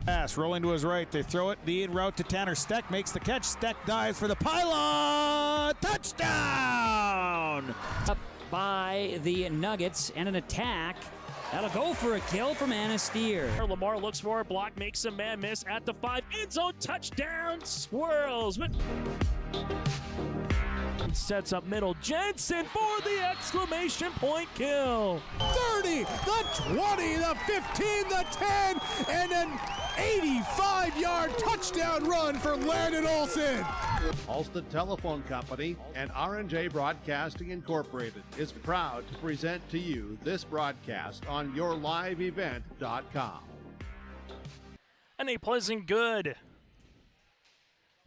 Pass rolling to his right. They throw it. The in route to Tanner. Steck makes the catch. Steck dives for the pylon. Touchdown! Up by the Nuggets and an attack. That'll go for a kill from Anasteer. Lamar looks for a block, makes a man miss at the 5. End zone touchdown. Swirls. Sets up middle. Jensen for the exclamation point kill. 30, the 20, the 15, the 10, and an 85-yard touchdown run for Landon Olsen. Halstead Telephone Company and R&J Broadcasting Incorporated is proud to present to you this broadcast on yourliveevent.com. And a pleasant good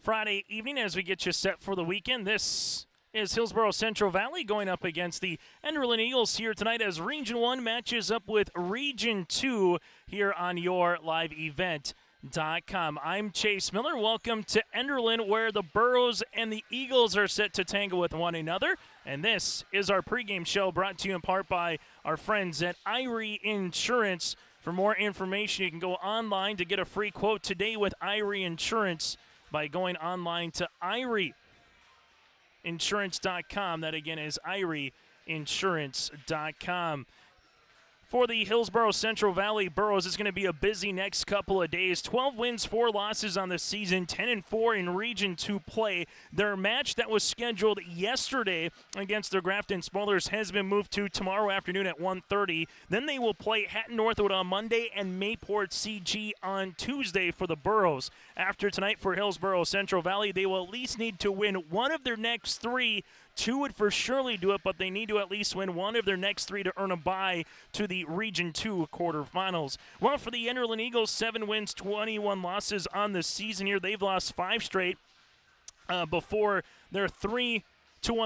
Friday evening as we get you set for the weekend. This is Hillsboro-Central Valley going up against the Enderlin Eagles here tonight as Region 1 matches up with Region 2 here on yourliveevent.com. I'm Chase Miller. Welcome to Enderlin, where the Burros and the Eagles are set to tangle with one another. And this is our pregame show brought to you in part by our friends at Irie Insurance. For more information, you can go online to get a free quote today with Irie Insurance by going online to IrieInsurance.com. That again is IrieInsurance.com. For the Hillsboro-Central Valley Burros, it's going to be a busy next couple of days. 12 wins, 4 losses on the season, 10-4 in Region 2 play. Their match that was scheduled yesterday against the Grafton Smollers has been moved to tomorrow afternoon at 1:30. Then they will play Hatton Northwood on Monday and Mayport CG on Tuesday for the Burros. After tonight for Hillsboro-Central Valley, they will at least need to win one of their next 3. 2 would for surely do it, but they need to at least win one of their next 3 to earn a bye to the Region 2 quarterfinals. Well, for the Enderlin Eagles, 7 wins, 21 losses on the season here. They've lost 5 straight before their 3-1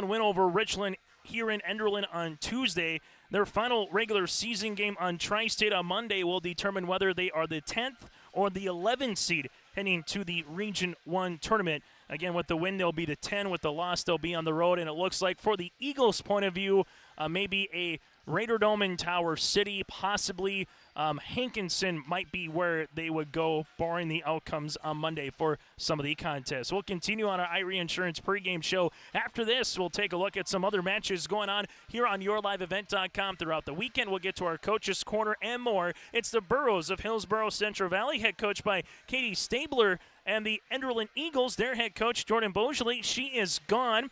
win over Richland here in Enderlin on Tuesday. Their final regular season game on Tri-State on Monday will determine whether they are the 10th or the 11th seed heading to the Region 1 tournament. Again, with the win, they'll be the 10. With the loss, they'll be on the road. And it looks like, for the Eagles' point of view, maybe a Raider Dome in Tower City, possibly Hankinson might be where they would go, barring the outcomes on Monday for some of the contests. We'll continue on our Irie Insurance pregame show. After this, we'll take a look at some other matches going on here on yourliveevent.com throughout the weekend. We'll get to our Coach's Corner and more. It's the Burros of Hillsboro-Central Valley, head coached by Katie Stabler, and the Enderlin Eagles, their head coach, Jordan Beaujolais. She is gone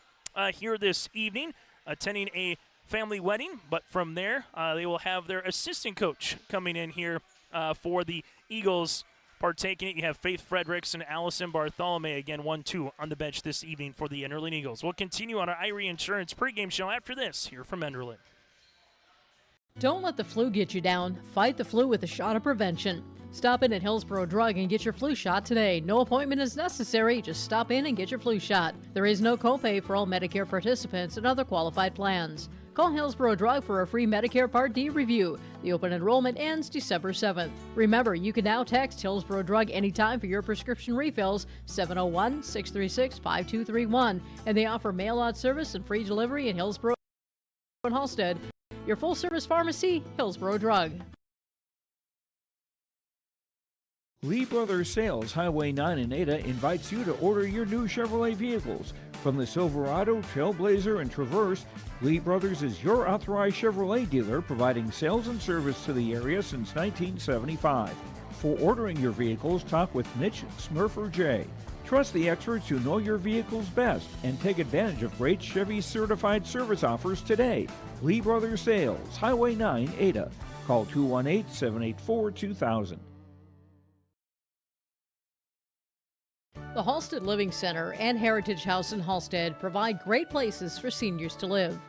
here this evening, attending a family wedding, but from there, they will have their assistant coach coming in here for the Eagles partaking it. You have Faith Fredericks and Allison Bartholomew, again, 1-2 on the bench this evening for the Enderlin Eagles. We'll continue on our Irie Insurance pregame show after this, here from Enderlin. Don't let the flu get you down. Fight the flu with a shot of prevention. Stop in at Hillsboro Drug and get your flu shot today. No appointment is necessary. Just stop in and get your flu shot. There is no copay for all Medicare participants and other qualified plans. Call Hillsboro Drug for a free Medicare Part D review. The open enrollment ends December 7th. Remember, you can now text Hillsboro Drug anytime for your prescription refills, 701-636-5231. And they offer mail-out service and free delivery in Hillsboro and Halstead. Your full-service pharmacy, Hillsboro Drug. Lee Brothers Sales, Highway 9 in Ada, invites you to order your new Chevrolet vehicles. From the Silverado, Trailblazer, and Traverse, Lee Brothers is your authorized Chevrolet dealer, providing sales and service to the area since 1975. For ordering your vehicles, talk with Mitch Smurfer J. Trust the experts who know your vehicles best and take advantage of great Chevy certified service offers today. Lee Brothers Sales, Highway 9, Ada. Call 218-784-2000. The Halstead Living Center and Heritage House in Halstead provide great places for seniors to live.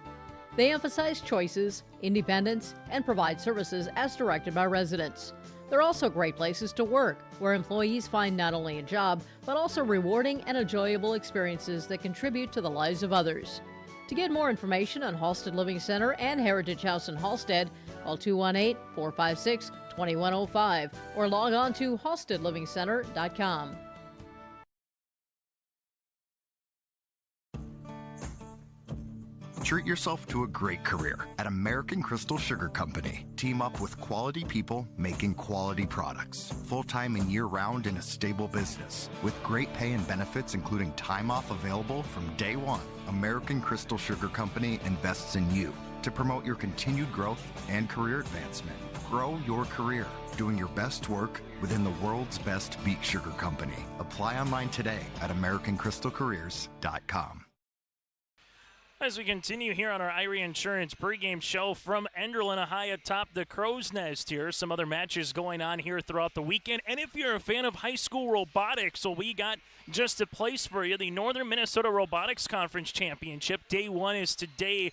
They emphasize choices, independence, and provide services as directed by residents. They're also great places to work, where employees find not only a job, but also rewarding and enjoyable experiences that contribute to the lives of others. To get more information on Halstead Living Center and Heritage House in Halstead, call 218-456-2105 or log on to halsteadlivingcenter.com. Treat yourself to a great career at American Crystal Sugar Company. Team up with quality people making quality products. Full-time and year-round in a stable business. With great pay and benefits including time off available from day one. American Crystal Sugar Company invests in you to promote your continued growth and career advancement. Grow your career, doing your best work within the world's best beet sugar company. Apply online today at AmericanCrystalCareers.com. As we continue here on our Irie Insurance pregame show from Enderlin, high atop the Crow's Nest here. Some other matches going on here throughout the weekend. And if you're a fan of high school robotics, so we got just a place for you. The Northern Minnesota Robotics Conference Championship. Day 1 is today,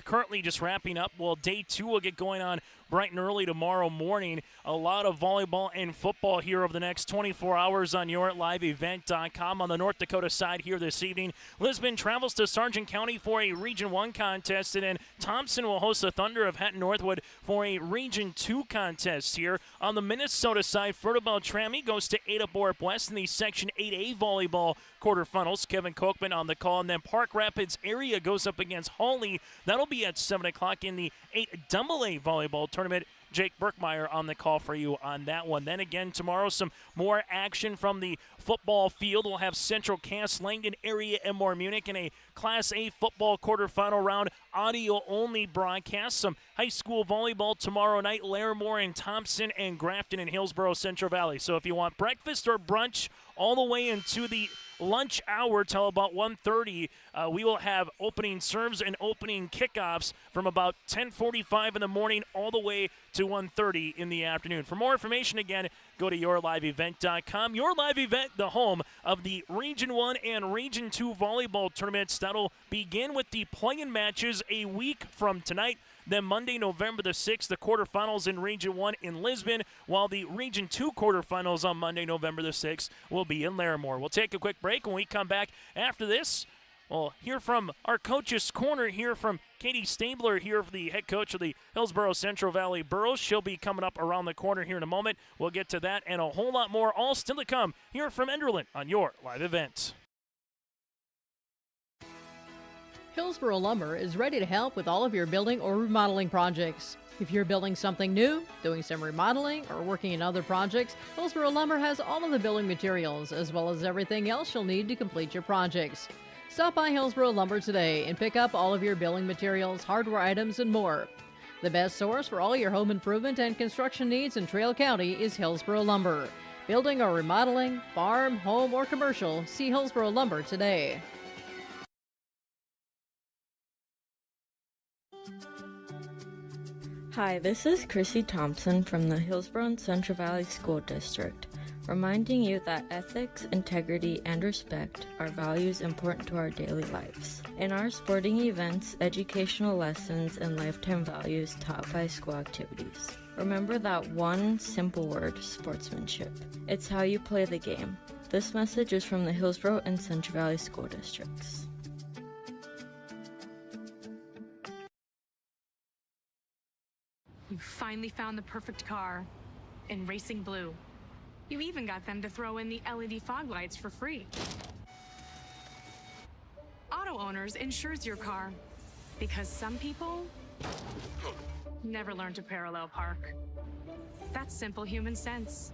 currently just wrapping up. Well, day 2 will get going on bright and early tomorrow morning. A lot of volleyball and football here over the next 24 hours on YourLiveEvent.com. On the North Dakota side here this evening, Lisbon travels to Sargent County for a Region 1 contest, and then Thompson will host the Thunder of Hatton Northwood for a Region 2 contest here. On the Minnesota side, Fertile Beltrami goes to Ada Borup West in the Section 8A volleyball quarterfinals. Kevin Kochman on the call, and then Park Rapids area goes up against Hawley. That'll be at 7 o'clock in the 8AA volleyball tournament. Jake Berkmeyer on the call for you on that one. Then again tomorrow, some more action from the football field. We'll have Central Cass, Langdon area, and more Munich in a Class A football quarterfinal round audio-only broadcast. Some high school volleyball tomorrow night, Larimore and Thompson and Grafton and Hillsboro-Central Valley. So if you want breakfast or brunch all the way into the lunch hour till about 1:30, we will have opening serves and opening kickoffs from about 10:45 in the morning all the way to 1:30 in the afternoon. For more information, again, go to YourLiveEvent.com. Your Live Event, the home of the Region 1 and Region 2 volleyball tournaments. That'll begin with the play-in matches a week from tonight. Then Monday, November the 6th, the quarterfinals in Region 1 in Lisbon, while the Region 2 quarterfinals on Monday, November the 6th, will be in Larimore. We'll take a quick break. When we come back after this, we'll hear from our Coach's Corner, hear from Katie Stabler here, for the head coach of the Hillsboro-Central Valley Burros. She'll be coming up around the corner here in a moment. We'll get to that and a whole lot more, all still to come here from Enderlin on Your Live Event. Hillsboro Lumber is ready to help with all of your building or remodeling projects. If you're building something new, doing some remodeling, or working in other projects, Hillsboro Lumber has all of the building materials as well as everything else you'll need to complete your projects. Stop by Hillsboro Lumber today and pick up all of your building materials, hardware items, and more. The best source for all your home improvement and construction needs in Trail County is Hillsboro Lumber. Building or remodeling, farm, home, or commercial, see Hillsboro Lumber today. Hi, this is Chrissy Thompson from the Hillsboro and Central Valley School District, reminding you that ethics, integrity, and respect are values important to our daily lives. In our sporting events, educational lessons, and lifetime values taught by school activities. Remember that one simple word, sportsmanship. It's how you play the game. This message is from the Hillsboro and Central Valley School Districts. You finally found the perfect car in Racing Blue. You even got them to throw in the LED fog lights for free. Auto Owners insures your car because some people never learn to parallel park. That's simple human sense.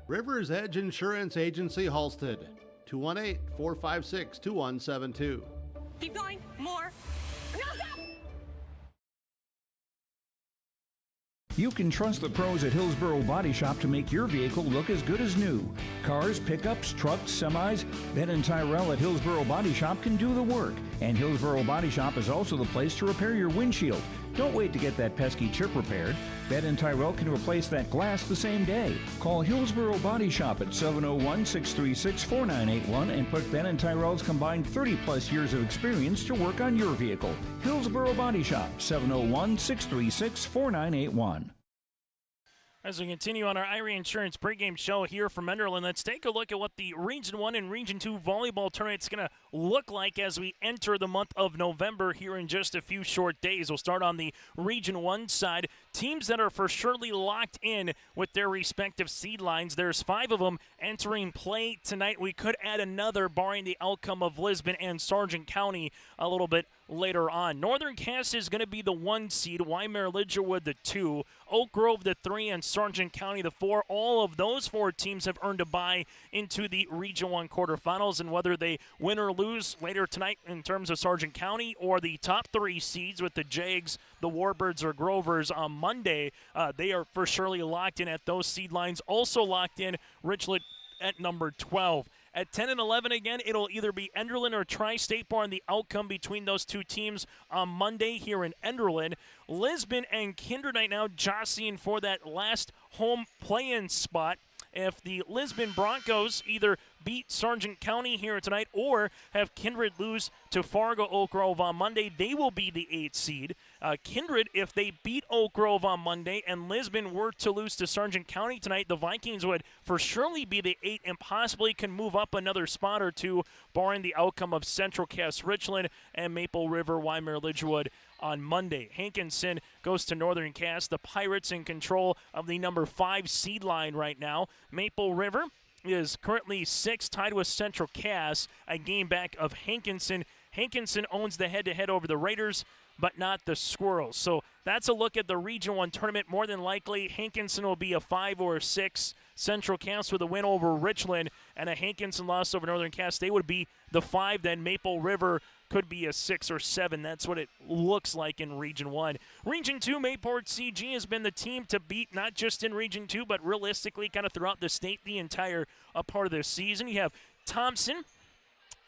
River's Edge Insurance Agency, Halstead, 218-456-2172. Keep going, more. You can trust the pros at Hillsboro Body Shop to make your vehicle look as good as new. Cars, pickups, trucks, semis, Ben and Tyrell at Hillsboro Body Shop can do the work. And Hillsboro Body Shop is also the place to repair your windshield. Don't wait to get that pesky chip repaired. Ben and Tyrell can replace that glass the same day. Call Hillsboro Body Shop at 701-636-4981 and put Ben and Tyrell's combined 30-plus years of experience to work on your vehicle. Hillsboro Body Shop, 701-636-4981. As we continue on our Irie Insurance pregame show here from Enderlin, let's take a look at what the Region 1 and Region 2 volleyball tournament is going to look like as we enter the month of November here in just a few short days. We'll start on the Region 1 side. teams that are for surely locked in with their respective seed lines. There's 5 of them entering play tonight. We could add another, barring the outcome of Lisbon and Sargent County a little bit later on. Northern Cass is going to be the 1 seed, Waimea Lidgerwood the 2, Oak Grove the 3, and Sargent County the 4. All of those 4 teams have earned a bye into the Region 1 quarterfinals, and whether they win or lose later tonight in terms of Sargent County or the top 3 seeds with the Jags, the Warbirds, or Grovers on Monday, they are for surely locked in at those seed lines. Also locked in, Richland at number 12. At 10 and 11 again, it'll either be Enderlin or Tri-State Bar, and the outcome between those 2 teams on Monday here in Enderlin. Lisbon and Kindred right now jostling for that last home play-in spot. If the Lisbon Broncos either beat Sargent County here tonight or have Kindred lose to Fargo Oak Grove on Monday, they will be the 8th seed. Kindred, if they beat Oak Grove on Monday and Lisbon were to lose to Sargent County tonight, the Vikings would for surely be the 8 and possibly can move up another spot or 2, barring the outcome of Central Cass Richland and Maple River Waimea Lidgerwood on Monday. Hankinson goes to Northern Cass. The Pirates in control of the number 5 seed line right now. Maple River is currently 6th, tied with Central Cass, a game back of Hankinson. Hankinson owns the head-to-head over the Raiders, but not the Squirrels. So that's a look at the Region 1 tournament. More than likely, Hankinson will be a 5 or a 6. Central Cass with a win over Richland and a Hankinson loss over Northern Cass. They would be the 5. Then Maple River could be a 6 or 7. That's what it looks like in Region 1. Region 2, Mayport CG has been the team to beat, not just in Region 2, but realistically kind of throughout the state the entire part of this season. You have Thompson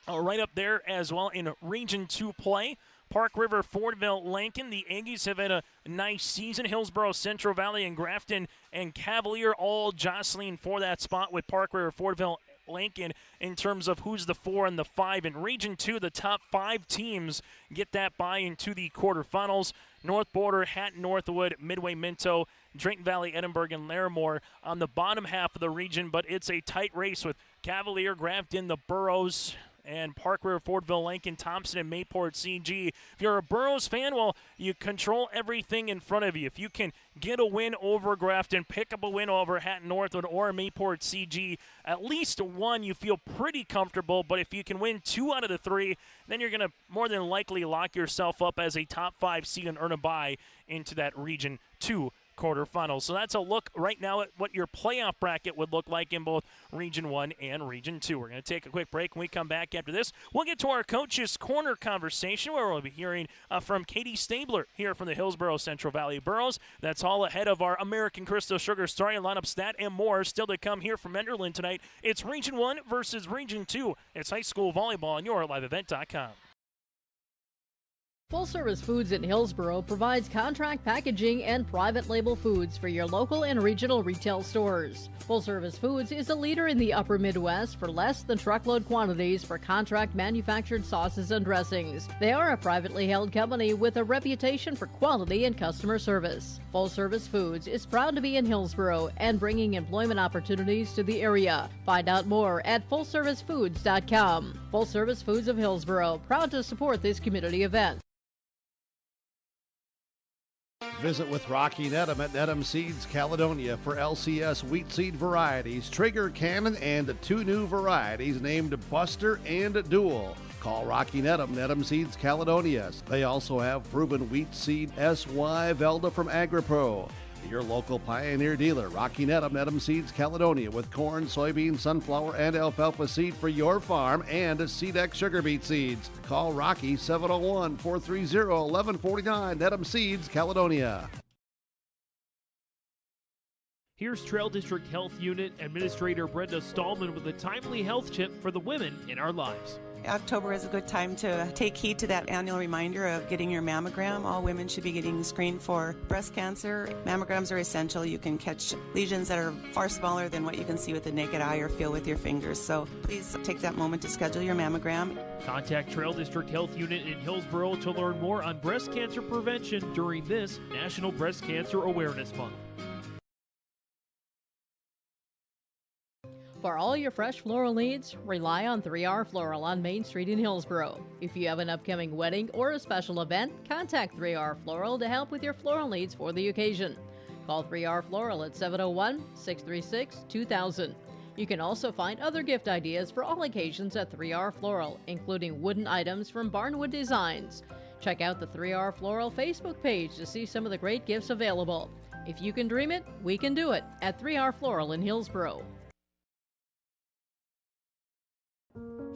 right up there as well in Region 2 play. Park River, Fordville, Lincoln. The Aggies have had a nice season. Hillsboro, Central Valley, and Grafton and Cavalier all jostling for that spot with Park River, Fordville, Lincoln in terms of who's the 4 and the 5. In Region 2, the top 5 teams get that bye into the quarterfinals. North Border, Hatton, Northwood, Midway, Minto, Drayton Valley, Edinburgh, and Larimore on the bottom half of the region, but it's a tight race with Cavalier, Grafton, the Burrows, and Park River, Fordville, Lincoln, Thompson, and Mayport CG. If you're a Burrows fan, well, you control everything in front of you. If you can get a win over Grafton, pick up a win over Hatton Northwood or Mayport CG, at least 1, you feel pretty comfortable. But if you can win 2 out of the 3, then you're going to more than likely lock yourself up as a top 5 seed and earn a bye into that Region 2 quarterfinals. So that's a look right now at what your playoff bracket would look like in both Region 1 and Region 2. We're going to take a quick break. When we come back after this, we'll get to our Coach's Corner conversation where we'll be hearing from Katie Stabler here from the Hillsboro-Central Valley Burros. That's all ahead of our American Crystal Sugar starting lineup stat and more still to come here from Enderlin tonight. It's Region 1 versus Region 2. It's high school volleyball on yourliveevent.com. Full Service Foods in Hillsboro provides contract packaging and private label foods for your local and regional retail stores. Full Service Foods is a leader in the upper Midwest for less than truckload quantities for contract manufactured sauces and dressings. They are a privately held company with a reputation for quality and customer service. Full Service Foods is proud to be in Hillsboro and bringing employment opportunities to the area. Find out more at fullservicefoods.com. Full Service Foods of Hillsboro, proud to support this community event. Visit with Rocky Nedham at Nedham Seeds Caledonia for LCS wheat seed varieties, Trigger, Cannon, and 2 new varieties named Buster and Dual. Call Rocky Nedham, Nedham Seeds Caledonia. They also have proven wheat seed SY Velda from AgriPro. Your local Pioneer dealer, Rocky Nedham, Nedham Seeds Caledonia, with corn, soybean, sunflower, and alfalfa seed for your farm and SeedX sugar beet seeds. Call Rocky 701-430-1149, Nedham Seeds Caledonia. Here's Trail District Health Unit Administrator Brenda Stallman with a timely health tip for the women in our lives. October is a good time to take heed to that annual reminder of getting your mammogram. All women should be getting screened for breast cancer. Mammograms are essential. You can catch lesions that are far smaller than what you can see with the naked eye or feel with your fingers. So please take that moment to schedule your mammogram. Contact Trail District Health Unit in Hillsboro to learn more on breast cancer prevention during this National Breast Cancer Awareness Month. For all your fresh floral needs, rely on 3R Floral on Main Street in Hillsboro. If you have an upcoming wedding or a special event, contact 3R Floral to help with your floral needs for the occasion. Call 3R Floral at 701-636-2000. You can also find other gift ideas for all occasions at 3R Floral, including wooden items from Barnwood Designs. Check out the 3R Floral Facebook page to see some of the great gifts available. If you can dream it, we can do it at 3R Floral in Hillsboro.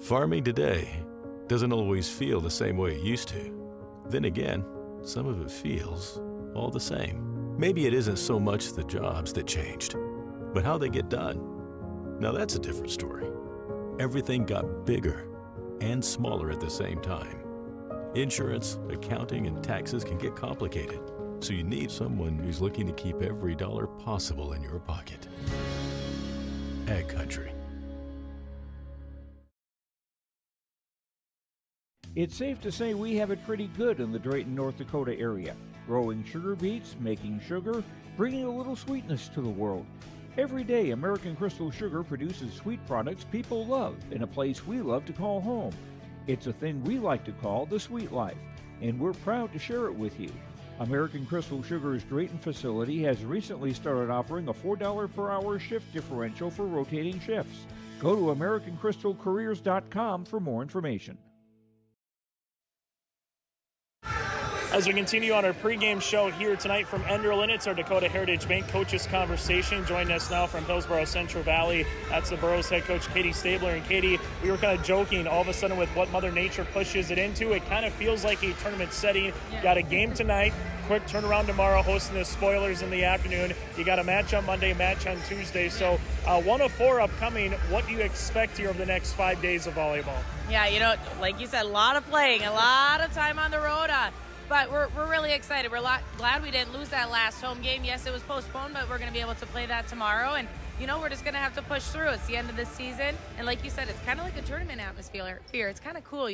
Farming today doesn't always feel the same way it used to. Then again, some of it feels all the same. Maybe it isn't so much the jobs that changed, but how they get done. Now that's a different story. Everything got bigger and smaller at the same time. Insurance, accounting, and taxes can get complicated, so you need someone who's looking to keep every dollar possible in your pocket. Ag Country. It's safe to say we have it pretty good in the Drayton, North Dakota area. Growing sugar beets, making sugar, bringing a little sweetness to the world. Every day, American Crystal Sugar produces sweet products people love in a place we love to call home. It's a thing we like to call the sweet life, and we're proud to share it with you. American Crystal Sugar's Drayton facility has recently started offering a $4 per hour shift differential for rotating shifts. Go to AmericanCrystalCareers.com for more information. As we continue on our pregame show here tonight from Enderlin, it's our Dakota Heritage Bank Coaches Conversation. Joining us now from Hillsboro-Central Valley, that's the Burros head coach, Katie Stabler. And Katie, we were kind of joking all of a sudden with what Mother Nature pushes it into. It kind of feels like a tournament setting. Yeah. Got a game tonight, quick turnaround tomorrow, hosting the Spoilers in the afternoon. You got a match on Monday, match on Tuesday. So 1 of 4 upcoming. What do you expect here over the next 5 days of volleyball? Yeah, like you said, a lot of playing, a lot of time on the road. But we're really excited. We're glad we didn't lose that last home game. Yes, it was postponed, but we're going to be able to play that tomorrow. And, we're just going to have to push through. It's the end of the season. And like you said, it's kind of like a tournament atmosphere. It's kind of cool,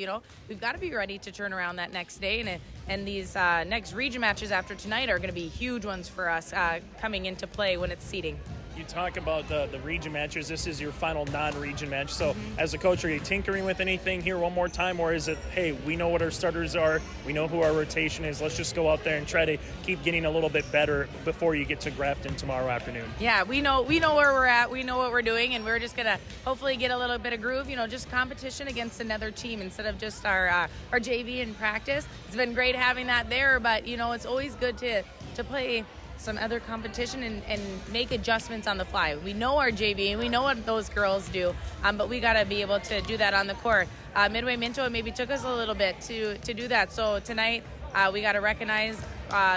We've got to be ready to turn around that next day. And these next region matches after tonight are going to be huge ones for us coming into play when it's seeding. You talk about the region matches. This is your final non-region match. So as a coach, are you tinkering with anything here one more time? Or is it, hey, we know what our starters are. We know who our rotation is. Let's just go out there and try to keep getting a little bit better before you get to Grafton tomorrow afternoon. Yeah, we know where we're at. We know what we're doing. And we're just going to hopefully get a little bit of groove, just competition against another team instead of just our JV in practice. It's been great having that there. But, it's always good to play some other competition and make adjustments on the fly. We know our JV and we know what those girls do, but we got to be able to do that on the court. Midway Minto maybe took us a little bit to do that. So tonight we got to recognize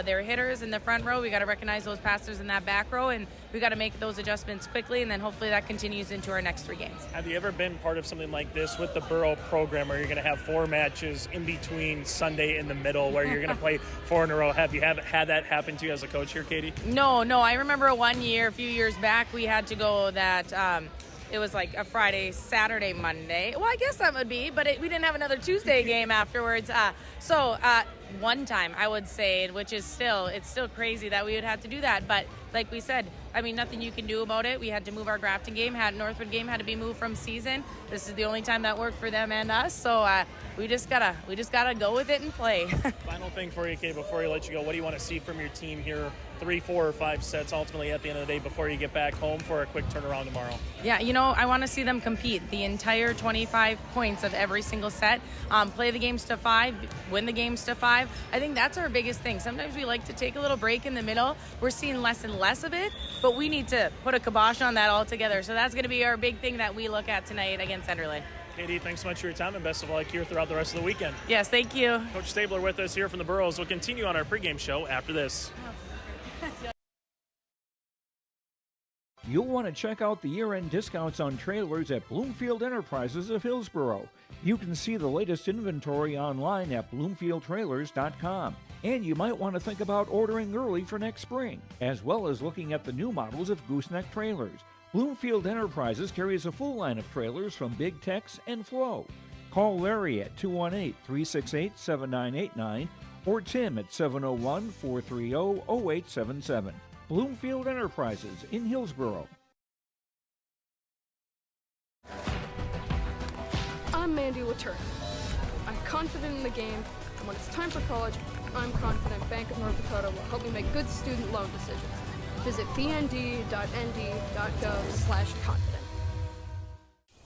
their hitters in the front row. We got to recognize those passers in that back row, and we got to make those adjustments quickly, and then hopefully that continues into our next 3 games. Have you ever been part of something like this with the Borough program where you're going to have 4 matches in between Sunday in the middle where you're going to play 4 in a row? Have you had that happen to you as a coach here, Katie? No. I remember one year, a few years back, we had to go that it was like a Friday, Saturday, Monday. Well, I guess that would be, but we didn't have another Tuesday game afterwards. So one time, I would say, which is it's still crazy that we would have to do that. But like we said, nothing you can do about it. We had to move our Grafton game. Northwood game had to be moved from season. This is the only time that worked for them and us. So we just gotta go with it and play. Final thing for you, Kate, before we let you go, what do you want to see from your team here? 3, 4, or 5 sets ultimately at the end of the day before you get back home for a quick turnaround tomorrow? Yeah, I want to see them compete the entire 25 points of every single set. Play the games to 5, win the games to 5. I think that's our biggest thing. Sometimes we like to take a little break in the middle. We're seeing less and less of it, but we need to put a kibosh on that altogether. So that's going to be our big thing that we look at tonight against Enderlin. Katie, thanks so much for your time and best of luck here throughout the rest of the weekend. Yes, thank you. Coach Stabler with us here from the Burros. We'll continue on our pregame show after this. You'll want to check out the year-end discounts on trailers at Bloomfield Enterprises of Hillsboro. You can see the latest inventory online at bloomfieldtrailers.com. And you might want to think about ordering early for next spring, as well as looking at the new models of gooseneck trailers. Bloomfield Enterprises carries a full line of trailers from Big Tex and Flow. Call Larry at 218-368-7989 or Tim at 701-430-0877. Bloomfield Enterprises in Hillsboro. I'm Mandy Latourneau. I'm confident in the game, and when it's time for college, I'm confident Bank of North Dakota will help me make good student loan decisions. Visit bnd.nd.gov/confident.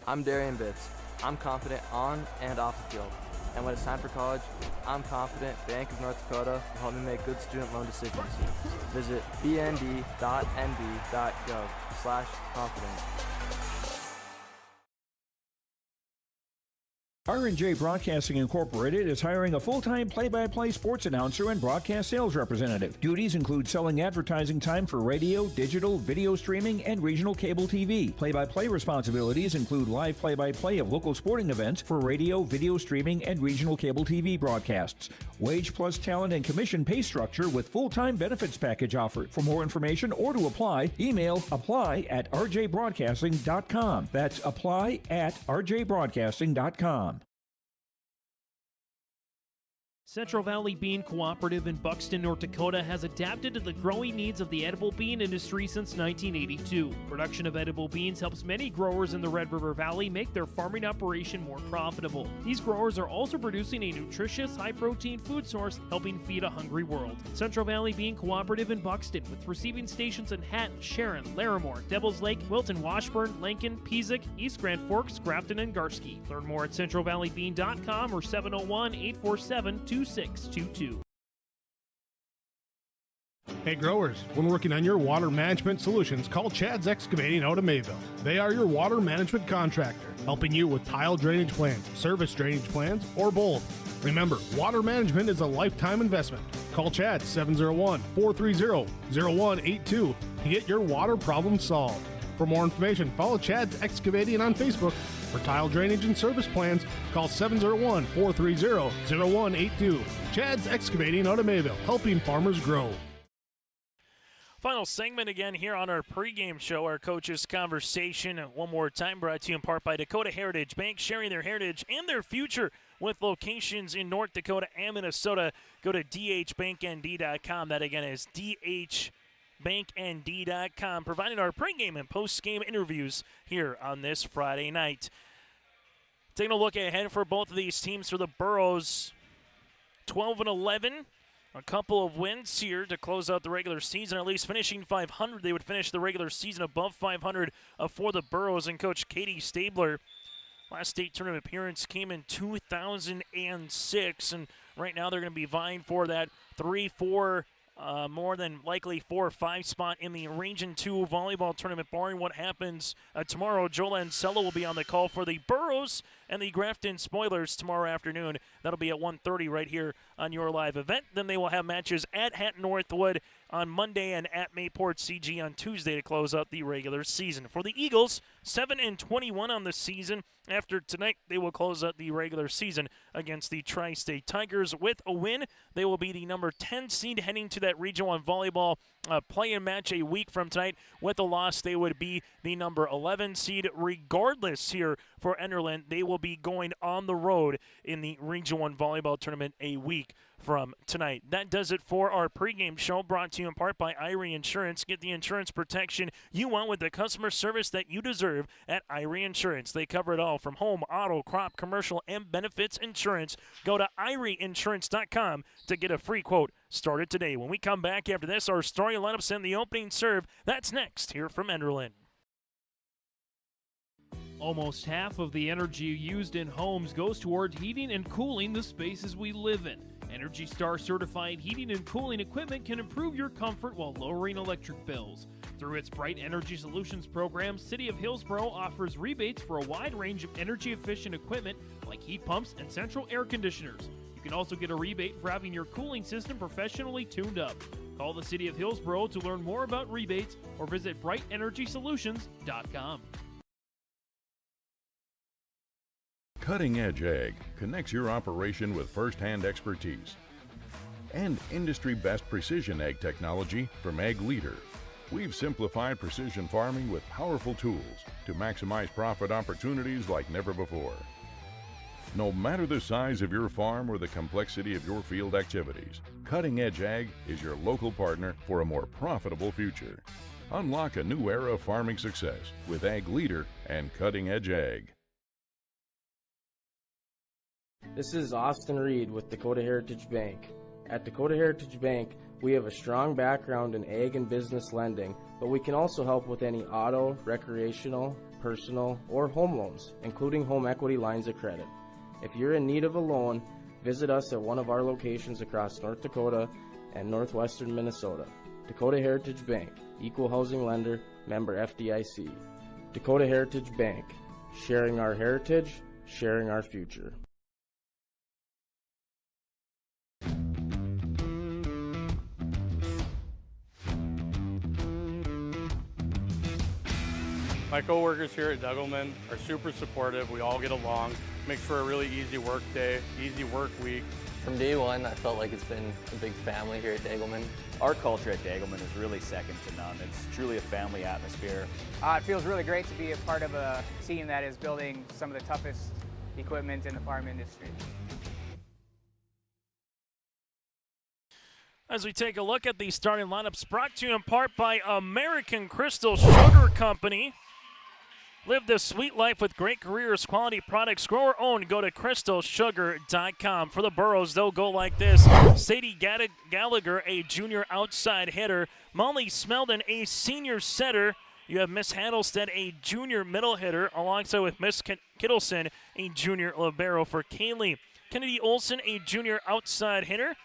I'm Darian Bitts. I'm confident on and off the field. And when it's time for college, I'm confident Bank of North Dakota will help me make good student loan decisions. Visit bnd.nd.gov/confident. R&J Broadcasting Incorporated is hiring a full-time play-by-play sports announcer and broadcast sales representative. Duties include selling advertising time for radio, digital, video streaming, and regional cable TV. Play-by-play responsibilities include live play-by-play of local sporting events for radio, video streaming, and regional cable TV broadcasts. Wage plus talent and commission pay structure with full-time benefits package offered. For more information or to apply, email apply@rjbroadcasting.com. That's apply@rjbroadcasting.com. Central Valley Bean Cooperative in Buxton, North Dakota has adapted to the growing needs of the edible bean industry since 1982. Production of edible beans helps many growers in the Red River Valley make their farming operation more profitable. These growers are also producing a nutritious, high-protein food source, helping feed a hungry world. Central Valley Bean Cooperative in Buxton, with receiving stations in Hatton, Sharon, Larimore, Devils Lake, Wilton, Washburn, Lincoln, Peasic, East Grand Forks, Grafton, and Garski. Learn more at centralvalleybean.com or 701-847-2622. Hey growers, when working on your water management solutions, call Chad's Excavating out of Mayville. They are your water management contractor, helping you with tile drainage plans, service drainage plans, or both. Remember, water management is a lifetime investment. Call Chad 701-430-0182 to get your water problem solved. For more information, follow Chad's Excavating on Facebook. For tile drainage and service plans, call 701-430-0182. Chad's Excavating out of Mayville, helping farmers grow. Final segment again here on our pregame show, our coaches' conversation. One more time, brought to you in part by Dakota Heritage Bank, sharing their heritage and their future with locations in North Dakota and Minnesota. Go to dhbanknd.com. That again is dhbanknd.com, providing our pregame and postgame interviews here on this Friday night. Taking a look ahead for both of these teams for the Burros, 12-11. A couple of wins here to close out the regular season, at least finishing 500. They would finish the regular season above 500 for the Burros. And Coach Katie Stabler, last state tournament appearance came in 2006. And right now they're going to be vying for that 3-4, more than likely 4 or 5 spot in the Region 2 volleyball tournament, barring what happens tomorrow. Joel Ancella will be on the call for the Burros and the Grafton Spoilers tomorrow afternoon. That'll be at 1:30 right here on your live event. Then they will have matches at Hatton Northwood on Monday and at Mayport CG on Tuesday to close out the regular season. For the Eagles, 7-21 on the season. After tonight, they will close out the regular season against the Tri-State Tigers. With a win, they will be the number 10 seed heading to that Region 1 volleyball play-in match a week from tonight. With a loss, they would be the number 11 seed. Regardless here for Enderlin, they will be going on the road in the Region 1 volleyball tournament a week from tonight. That does it for our pregame show, brought to you in part by Irie Insurance. Get the insurance protection you want with the customer service that you deserve at Irie Insurance. They cover it all from home, auto, crop, commercial, and benefits insurance. Go to IrieInsurance.com to get a free quote started today. When we come back after this, our starting lineups and the opening serve. That's next here from Enderlin. Almost half of the energy used in homes goes toward heating and cooling the spaces we live in. Energy Star certified heating and cooling equipment can improve your comfort while lowering electric bills. Through its Bright Energy Solutions program, City of Hillsboro offers rebates for a wide range of energy-efficient equipment like heat pumps and central air conditioners. You can also get a rebate for having your cooling system professionally tuned up. Call the City of Hillsboro to learn more about rebates or visit BrightEnergySolutions.com. Cutting Edge Ag connects your operation with first-hand expertise and industry-best precision ag technology from Ag Leader. We've simplified precision farming with powerful tools to maximize profit opportunities like never before. No matter the size of your farm or the complexity of your field activities, Cutting Edge Ag is your local partner for a more profitable future. Unlock a new era of farming success with Ag Leader and Cutting Edge Ag. This is Austin Reed with Dakota Heritage Bank. At Dakota Heritage Bank, we have a strong background in ag and business lending, but we can also help with any auto, recreational, personal, or home loans, including home equity lines of credit. If you're in need of a loan, visit us at one of our locations across North Dakota and northwestern Minnesota. Dakota Heritage Bank, equal housing lender, member FDIC. Dakota Heritage Bank, sharing our heritage, sharing our future. My coworkers here at Degelman are super supportive. We all get along. Makes for a really easy work day, easy work week. From day one, I felt like it's been a big family here at Degelman. Our culture at Degelman is really second to none. It's truly a family atmosphere. It feels really great to be a part of a team that is building some of the toughest equipment in the farm industry. As we take a look at the starting lineups, brought to you in part by American Crystal Sugar Company. Live the sweet life with great careers, quality products, grower owned. Go to crystalsugar.com. For the Burros, they'll go like this. Sadie Gallagher, a junior outside hitter. Molly Smeldon, a senior setter. You have Miss Handlestead, a junior middle hitter, alongside with Miss Kittleson, a junior libero for Kaylee. Kennedy Olson, a junior outside hitter.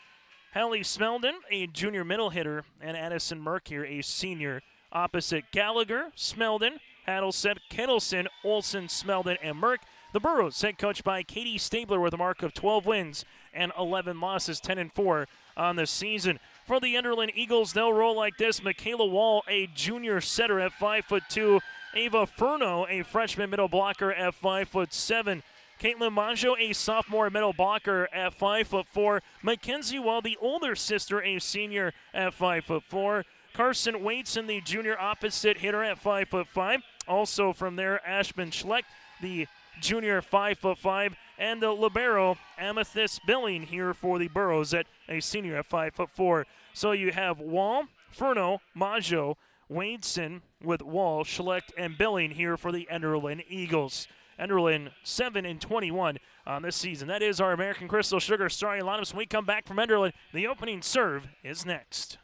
Hallie Smeldon, a junior middle hitter. And Addison Merkier, a senior. Opposite Gallagher, Smeldon, Handlestead, Kittleson, Olson, Smeldon, and Merck. The Burros, head coached by Katie Stabler with a mark of 12 wins and 11 losses, 10-4 on the season. For the Enderlin Eagles, they'll roll like this. Michaela Wall, a junior setter at 5'2". Ava Furno, a freshman middle blocker at 5'7". Caitlin Maggio, a sophomore middle blocker at 5'4". Mackenzie Wall, the older sister, a senior at 5'4". Carson Waitson, the junior opposite hitter at 5'5". Also from there, Ashman Schleck, the junior 5'5", and the libero Amethyst Billing here for the Burros at a senior at 5'4". So you have Wall, Furno, Maggio, Wadeson with Wall, Schleck, and Billing here for the Enderlin Eagles. Enderlin 7-21 on this season. That is our American Crystal Sugar starting lineups. When we come back from Enderlin, the opening serve is next.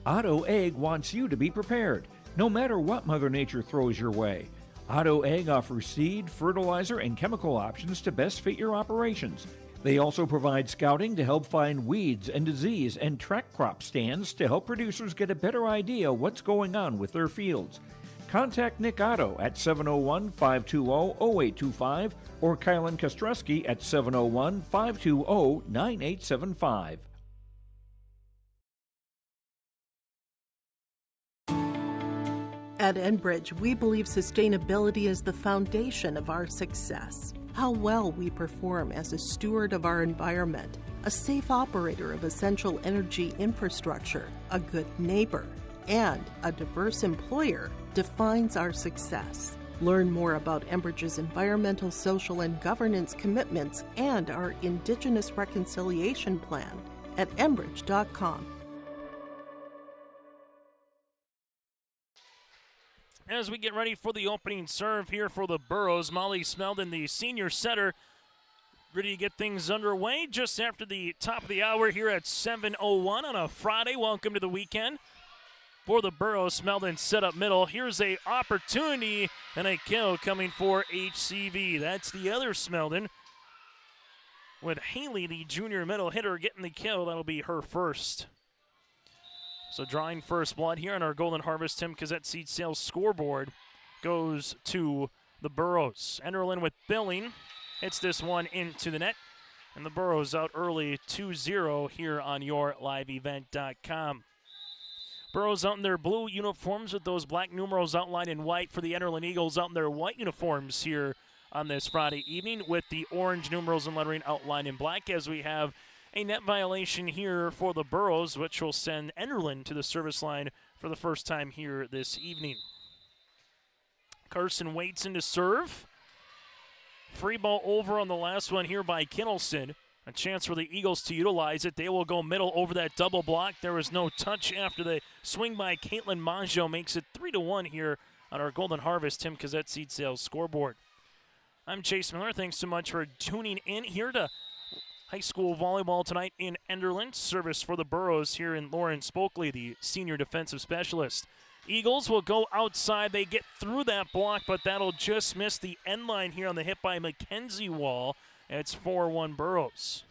Otto Egg wants you to be prepared, no matter what Mother Nature throws your way. Otto Egg offers seed, fertilizer, and chemical options to best fit your operations. They also provide scouting to help find weeds and disease and track crop stands to help producers get a better idea what's going on with their fields. Contact Nick Otto at 701-520-0825 or Kylan Kostreski at 701-520-9875. At Enbridge, we believe sustainability is the foundation of our success. How well we perform as a steward of our environment, a safe operator of essential energy infrastructure, a good neighbor, and a diverse employer defines our success. Learn more about Enbridge's environmental, social, and governance commitments and our Indigenous Reconciliation Plan at enbridge.com. As we get ready for the opening serve here for the Burros, Molly Smeldon, the senior setter, ready to get things underway just after the top of the hour here at 7:01 on a Friday. Welcome to the weekend. For the Burros, Smeldon set up middle. Here's a opportunity and a kill coming for HCV. That's the other Smeldon, with Haley, the junior middle hitter, getting the kill. That'll be her first. So drawing first blood here on our Golden Harvest Tim Cassette Seed Sales scoreboard goes to the Burros. Enderlin with Billing hits this one into the net. And the Burros out early 2-0 here on YourLiveEvent.com. Burros out in their blue uniforms with those black numerals outlined in white for the Enderlin Eagles out in their white uniforms here on this Friday evening with the orange numerals and lettering outlined in black, as we have a net violation here for the Burros, which will send Enderlin to the service line for the first time here this evening. Carson waits in to serve. Free ball over on the last one here by Kittleson. A chance for the Eagles to utilize it. They will go middle over that double block. There was no touch after the swing by Caitlin Maggio. Makes it 3-1 here on our Golden Harvest Tim Cassette Seed Sales scoreboard. I'm Chase Miller. Thanks so much for tuning in here to high school volleyball tonight in Enderlin. Service for the Burros here in Lauren Spokley, the senior defensive specialist. Eagles will go outside. They get through that block, but that'll just miss the end line here on the hit by Mackenzie Wall. It's 4-1 Burros.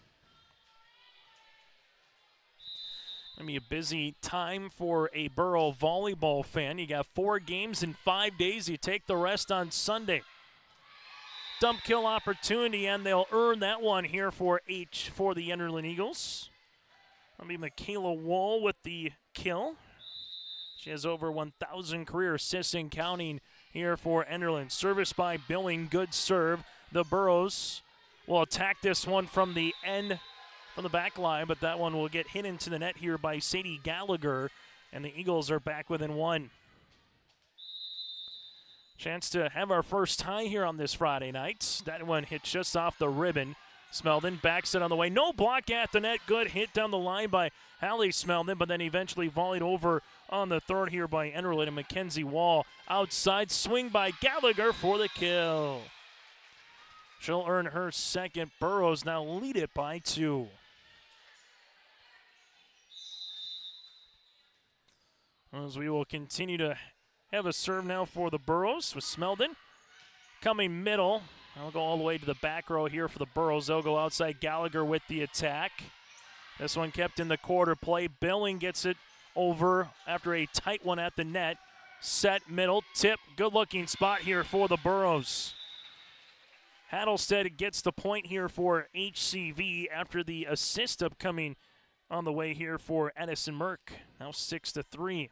Going to be a busy time for a Burro volleyball fan. You got 4 games in 5 days. You take the rest on Sunday. Dump kill opportunity, and they'll earn that one here for the Enderlin Eagles. That'll be Michaela Wall with the kill. She has over 1,000 career assists and counting here for Enderlin. Service by Billing, good serve. The Burros will attack this one from the end, from the back line, but that one will get hit into the net here by Sadie Gallagher, and the Eagles are back within 1. Chance to have our first tie here on this Friday night. That one hits just off the ribbon. Smeldon backs it on the way. No block at the net. Good hit down the line by Hallie Smeldon, but then eventually volleyed over on the third here by Enderlin, and Mackenzie Wall outside. Swing by Gallagher for the kill. She'll earn her second. Burros now lead it by 2. As we will continue to have a serve now for the Burros with Smeldon. Coming middle. I'll go all the way to the back row here for the Burros. They'll go outside. Gallagher with the attack. This one kept in the quarter play. Billing gets it over after a tight one at the net. Set middle, tip, good looking spot here for the Burros. Hattlestead gets the point here for HCV after the assist upcoming on the way here for Edison Merck. Now 6-3.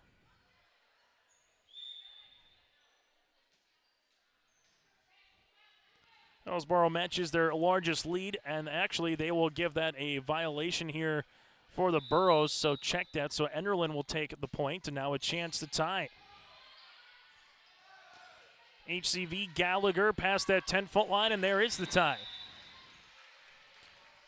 Hillsboro matches their largest lead, and actually they will give that a violation here for the Burros, so check that. So Enderlin will take the point, and now a chance to tie. HCV Gallagher past that 10-foot line, and there is the tie.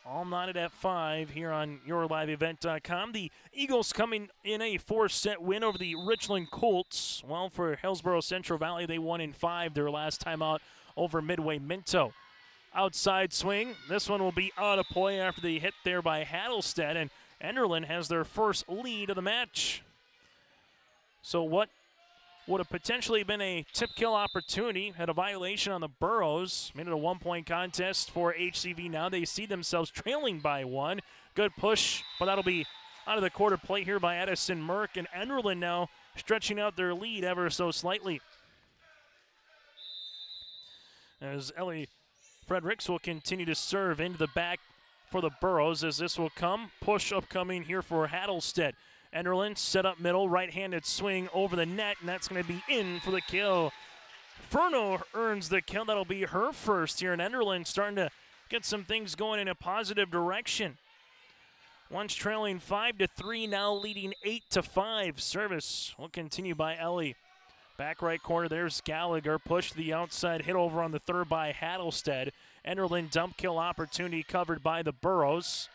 All knotted at 5 here on YourLiveEvent.com. The Eagles coming in a 4-set win over the Richland Colts. Well, for Hillsboro-Central Valley, they won in 5 their last time out over Midway Minto. Outside swing. This one will be out of play after the hit there by Hattlestead, and Enderlin has their first lead of the match. So what would have potentially been a tip kill opportunity had a violation on the Burros. Made it a 1-point contest for HCV. Now they see themselves trailing by 1. Good push, but that'll be out of the quarter play here by Edison Merck, and Enderlin now stretching out their lead ever so slightly. As Ellie Fredericks will continue to serve into the back for the Burros, as this will come. Push upcoming here for Hattlestead. Enderlin set up middle, right-handed swing over the net, and that's going to be in for the kill. Furno earns the kill. That'll be her first here, and Enderlin starting to get some things going in a positive direction. Once trailing 5-3, now leading 8-5. Service will continue by Ellie. Back right corner, there's Gallagher. Push to the outside, hit over on the third by Hattlestead. Enderlin dump kill opportunity covered by the Burros.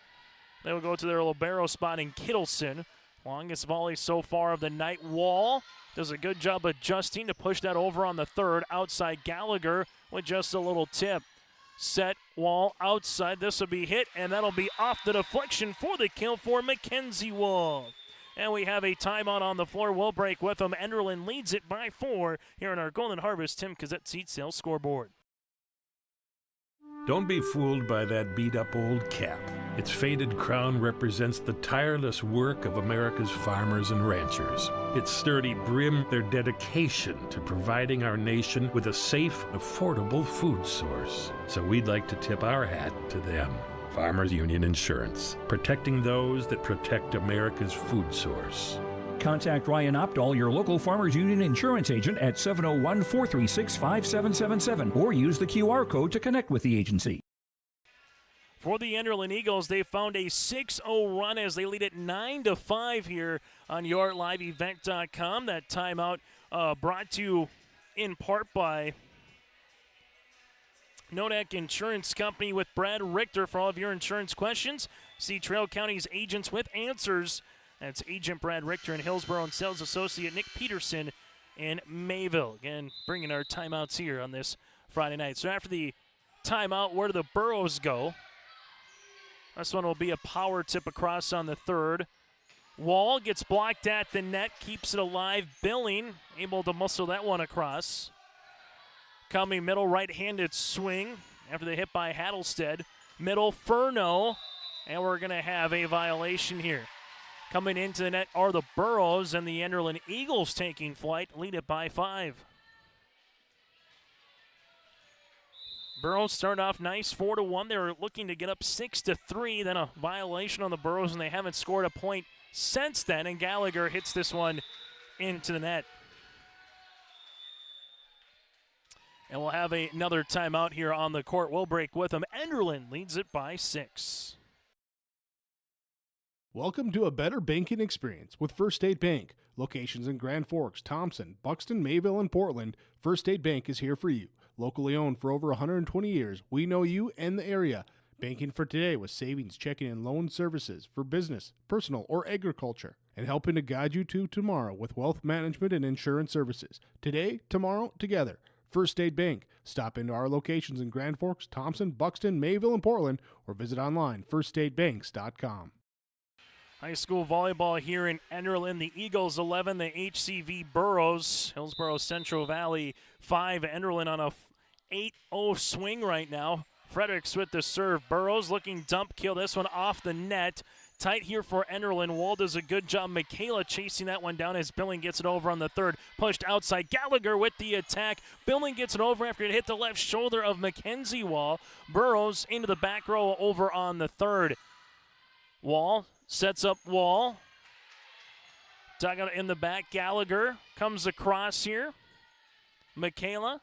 They will go to their libero spot in Kittleson. Longest volley so far of the night. Wall does a good job adjusting to push that over on the third. Outside Gallagher with just a little tip. Set, Wall outside. This will be hit, and that'll be off the deflection for the kill for Mackenzie Wall. And we have a timeout on the floor. We'll break with them. Enderlin leads it by 4 here in our Golden Harvest Tim Cassette Seat Sales scoreboard. Don't be fooled by that beat-up old cap. Its faded crown represents the tireless work of America's farmers and ranchers. Its sturdy brim, their dedication to providing our nation with a safe, affordable food source. So we'd like to tip our hat to them. Farmers Union Insurance, protecting those that protect America's food source. Contact Ryan Opdahl, your local Farmers Union insurance agent, at 701-436-5777, or use the QR code to connect with the agency. For the Enderlin Eagles, they found a 6-0 run as they lead it 9-5 here on YourLiveEvent.com. That timeout brought to you in part by Nodak Insurance Company with Brad Richter for all of your insurance questions. See Trail County's agents with answers. That's Agent Brad Richter in Hillsboro and Sales Associate Nick Peterson in Mayville. Again, bringing our timeouts here on this Friday night. So after the timeout. Where do the Burros go? This one will be a power tip across on the third. Wall gets blocked at the net, keeps it alive. Billing able to muscle that one across. Coming middle, right-handed swing after the hit by Hattlestead. Middle, Furno, and we're going to have a violation here. Coming into the net are the Burros, and the Enderlin Eagles taking flight, lead it by 5. Burros start off nice, 4-1. They were looking to get up 6-3. Then a violation on the Burros, and they haven't scored a point since then. And Gallagher hits this one into the net. And we'll have another timeout here on the court. We'll break with them. Enderlin leads it by 6. Welcome to a better banking experience with First State Bank. Locations in Grand Forks, Thompson, Buxton, Mayville, and Portland. First State Bank is here for you. Locally owned for over 120 years, we know you and the area. Banking for today with savings, checking, and loan services for business, personal, or agriculture. And helping to guide you to tomorrow with wealth management and insurance services. Today, tomorrow, together. First State Bank. Stop into our locations in Grand Forks, Thompson, Buxton, Mayville, and Portland, or visit online, firststatebanks.com. High school volleyball here in Enderlin. The Eagles 11, the HCV Burros. Hillsboro-Central Valley 5. Enderlin on a 8-0 swing right now. Fredericks with the serve. Burros looking dump kill. This one off the net. Tight here for Enderlin. Wall does a good job. Michaela chasing that one down as Billing gets it over on the third. Pushed outside. Gallagher with the attack. Billing gets it over after it hit the left shoulder of Mackenzie Wall. Burros into the back row over on the third. Wall sets up Wall. Dugout in the back. Gallagher comes across here. Michaela.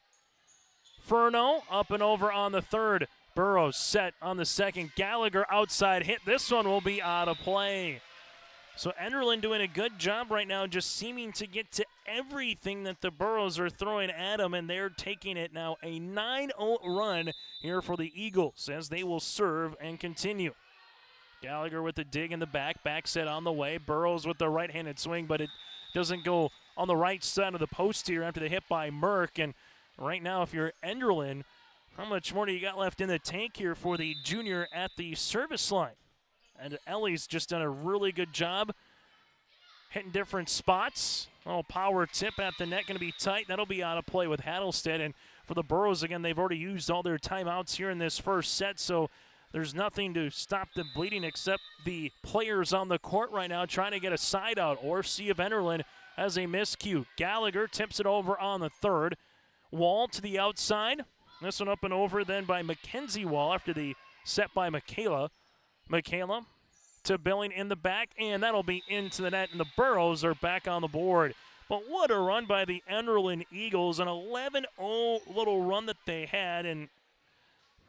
Furno up and over on the third. Burros set on the second. Gallagher outside hit. This one will be out of play. So Enderlin doing a good job right now, just seeming to get to everything that the Burros are throwing at them, and they're taking it now. A 9-0 run here for the Eagles as they will serve and continue. Gallagher with the dig in the back set on the way. Burros with the right-handed swing, but it doesn't go on the right side of the post here after the hit by Merck. And right now, if you're Enderlin, how much more do you got left in the tank here for the junior at the service line? And Ellie's just done a really good job hitting different spots. Oh, power tip at the net, going to be tight. That'll be out of play with Hattlestead. And for the Burros, again, they've already used all their timeouts here in this first set, so there's nothing to stop the bleeding except the players on the court right now trying to get a side out or see if Enderlin has a miscue. Gallagher tips it over on the third. Wall to the outside. This one up and over then by Mackenzie Wall after the set by Michaela. Michaela to Billing in the back, and that'll be into the net, and the Burros are back on the board. But what a run by the Enderlin Eagles, an 11-0 little run that they had, and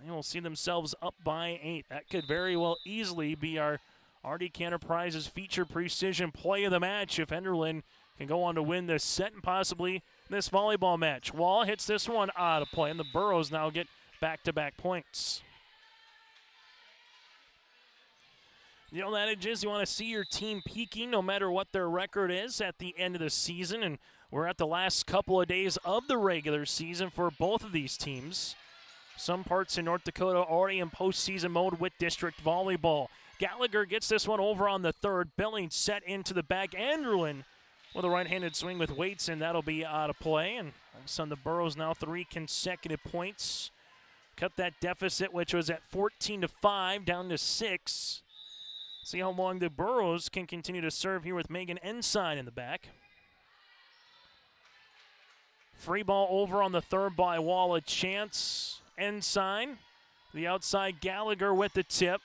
they will see themselves up by 8. That could very well easily be our RDK Enterprises feature precision play of the match if Enderlin can go on to win this set and possibly this volleyball match. Wall hits this one out of play, and the Burros now get back-to-back points. The old adage is you want to see your team peaking no matter what their record is at the end of the season, and we're at the last couple of days of the regular season for both of these teams. Some parts in North Dakota already in postseason mode with district volleyball. Gallagher gets this one over on the third. Billing set into the back. Enderlin with a right-handed swing with weights, and that'll be out of play. And all of a sudden the Burros now 3 consecutive points. Cut that deficit, which was at 14-5, down to 6. See how long the Burros can continue to serve here with Megan Ensign in the back. Free ball over on the third by Wall. A chance. Ensign. The outside. Gallagher with the tip.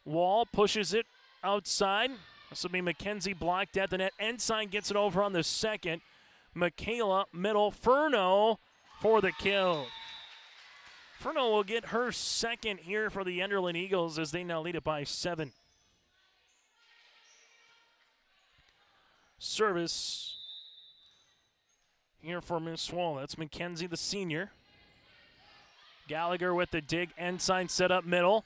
Wall pushes it outside. This will be Mackenzie blocked at the net. Ensign gets it over on the second. Michaela middle. Furno for the kill. Furno will get her second here for the Enderlin Eagles as they now lead it by 7. Service here for Miss Wall. That's Mackenzie, the senior. Gallagher with the dig. Ensign set up middle.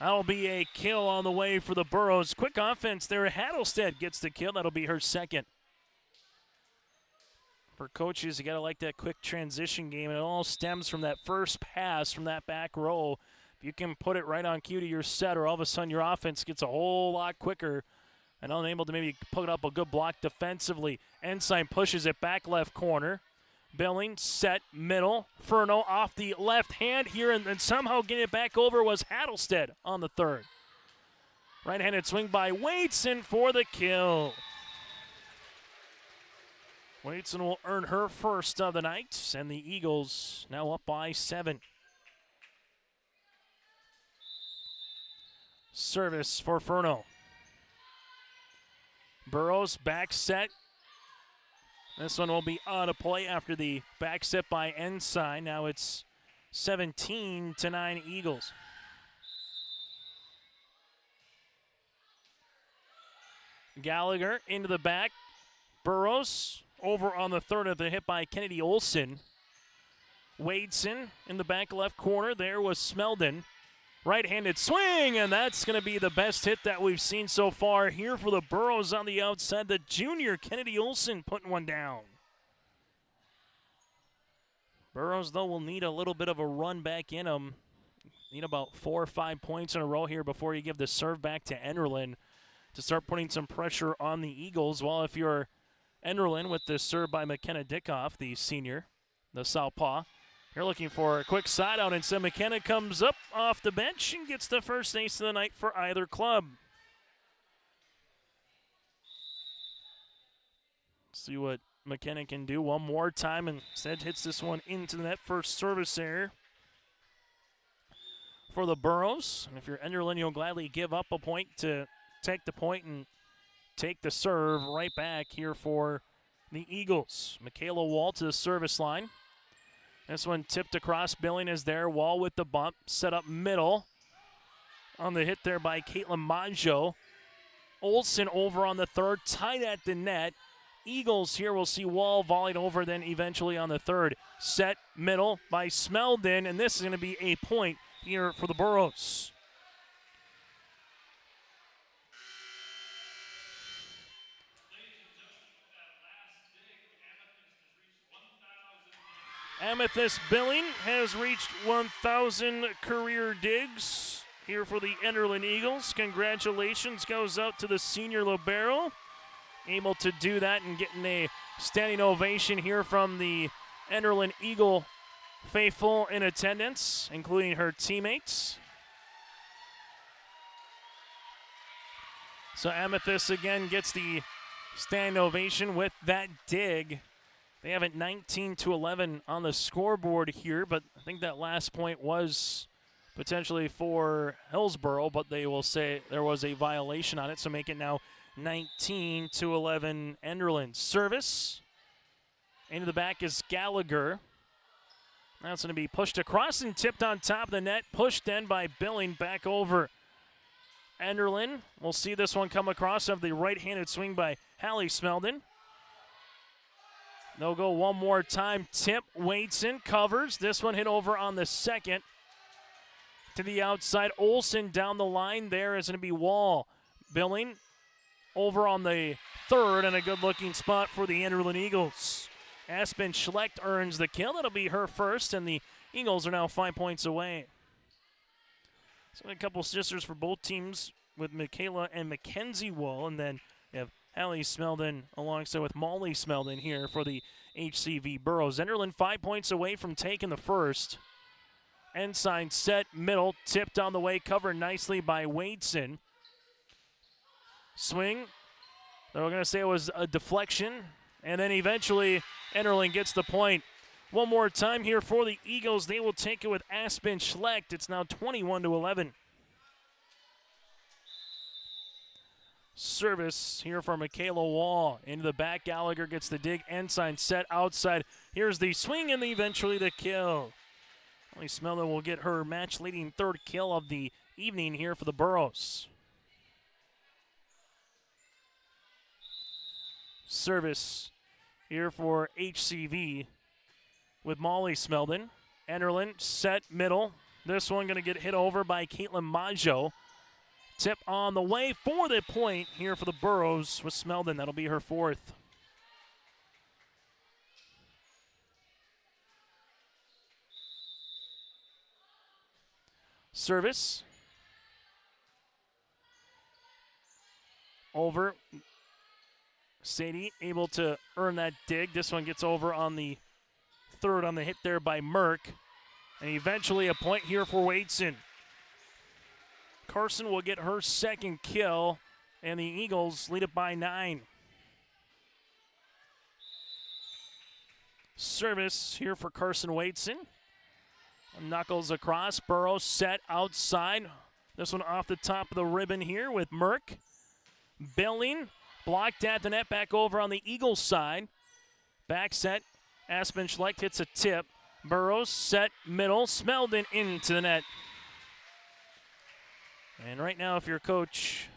That'll be a kill on the way for the Burros. Quick offense there. Hattlestead gets the kill. That'll be her second. For coaches, you got to like that quick transition game, and it all stems from that first pass from that back row. If you can put it right on cue to your setter, all of a sudden your offense gets a whole lot quicker and unable to maybe put up a good block defensively. Ensign pushes it back left corner. Billing, set, middle. Furno off the left hand here, and then somehow getting it back over was Hattlestead on the third. Right-handed swing by Wadeson for the kill. Wadeson will earn her first of the night, and the Eagles now up by 7. Service for Furno. Burrows back set. This one will be out of play after the back set by Ensign. Now it's 17-9 Eagles. Gallagher into the back. Burrows over on the third of the hit by Kennedy Olson. Wadeson in the back left corner. There was Smeldon. Right-handed swing, and that's going to be the best hit that we've seen so far here for the Burrows on the outside. The junior Kennedy Olson putting one down. Burrows, though, will need a little bit of a run back in him. Need about 4 or 5 points in a row here before you give the serve back to Enderlin to start putting some pressure on the Eagles. Well, if you're Enderlin with this serve by McKenna Dickoff, the senior, the southpaw, you're looking for a quick side out, and so McKenna comes up off the bench and gets the first ace of the night for either club. See what McKenna can do one more time, and instead hits this one into the net. First service error for the Burrows. And if you're Enderlin, you'll gladly give up a point to take the point and take the serve right back here for the Eagles. Michaela Wall to the service line. This one tipped across. Billing is there. Wall with the bump. Set up middle. On the hit there by Caitlin Maggio. Olsen over on the third. Tied at the net. Eagles here will see Wall volleyed over then eventually on the third. Set middle by Smeldon. And this is going to be a point here for the Burrows. Amethyst Billing has reached 1,000 career digs here for the Enderlin Eagles. Congratulations goes out to the senior libero. Able to do that and getting a standing ovation here from the Enderlin Eagle faithful in attendance, including her teammates. So Amethyst again gets the standing ovation with that dig. They have it 19-11 on the scoreboard here, but I think that last point was potentially for Hillsboro, but they will say there was a violation on it, so make it now 19-11 Enderlin. Service. Into the back is Gallagher. That's going to be pushed across and tipped on top of the net. Pushed in by Billing back over. Enderlin will see this one come across of the right-handed swing by Hallie Smeldon. They'll go one more time. Tip, Wadeson covers. This one hit over on the second. To the outside, Olsen down the line. There is going to be Wall. Billing over on the third, and a good-looking spot for the Enderlin Eagles. Aspen Schlecht earns the kill. That'll be her first, and the Eagles are now 5 points away. So a couple sisters for both teams with Michaela and Mackenzie Wall, and then you have Hallie Smeldon alongside with Molly Smeldon here for the HCV Burrows. Enderlin 5 points away from taking the first. Ensign set, middle, tipped on the way, covered nicely by Wadeson. Swing. They were going to say it was a deflection, and then eventually Enderlin gets the point. One more time here for the Eagles. They will take it with Aspen Schlecht. It's now 21-11. Service here for Michaela Wall. Into the back, Gallagher gets the dig. Ensign set outside. Here's the swing and eventually the kill. Molly Smeldon will get her match-leading third kill of the evening here for the Burrows. Service here for HCV with Molly Smeldon. Enderlin set middle. This one going to get hit over by Caitlin Maggio. Tip on the way for the point here for the Burrows with Smeldon. That'll be her fourth. Service. Over. Sadie able to earn that dig. This one gets over on the third on the hit there by Merck. And eventually a point here for Wadeson. Carson will get her second kill, and the Eagles lead it by 9. Service here for Carson Wadeson. Knuckles across. Burrows set outside. This one off the top of the ribbon here with Merck. Billing blocked at the net, back over on the Eagles side. Back set. Aspen Schlecht hits a tip. Burrows set middle. Smeldon into the net. And right now, if you're coach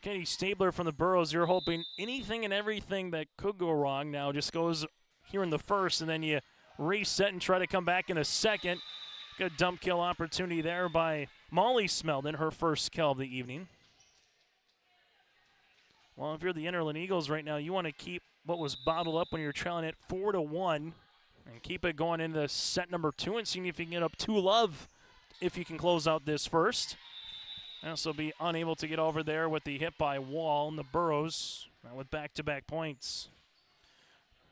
Katie Stabler from the Burrows, you're hoping anything and everything that could go wrong now just goes here in the first, and then you reset and try to come back in a second. Good dump kill opportunity there by Molly Smeldon, her first kill of the evening. Well, if you're the Enderlin Eagles right now, you want to keep what was bottled up when you're trailing it 4-1 and keep it going into set number 2 and seeing if you can get up 2-love if you can close out this first. And also be unable to get over there with the hit by Wall and the Burrows with back-to-back points.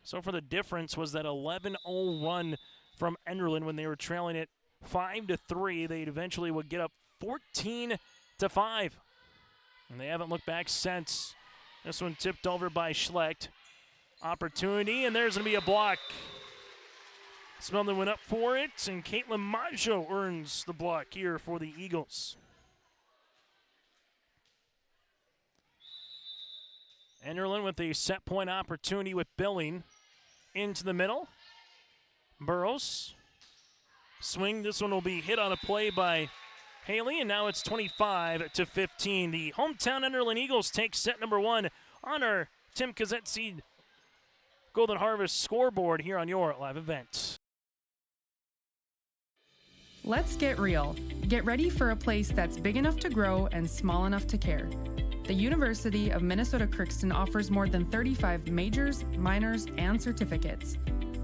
So for the difference was that 11-0 run from Enderlin when they were trailing it 5-3. They eventually would get up 14-5. And they haven't looked back since. This one tipped over by Schlecht. Opportunity, and there's going to be a block. Smeldon went up for it, and Caitlin Maggio earns the block here for the Eagles. Enderlin with a set point opportunity with Billing into the middle. Burrows. Swing, this one will be hit on a play by Haley, and now it's 25-15. The hometown Enderlin Eagles take set number 1 on our Tim Kazetzi Golden Harvest scoreboard here on your live event. Let's get real. Get ready for a place that's big enough to grow and small enough to care. The University of Minnesota Crookston offers more than 35 majors, minors, and certificates.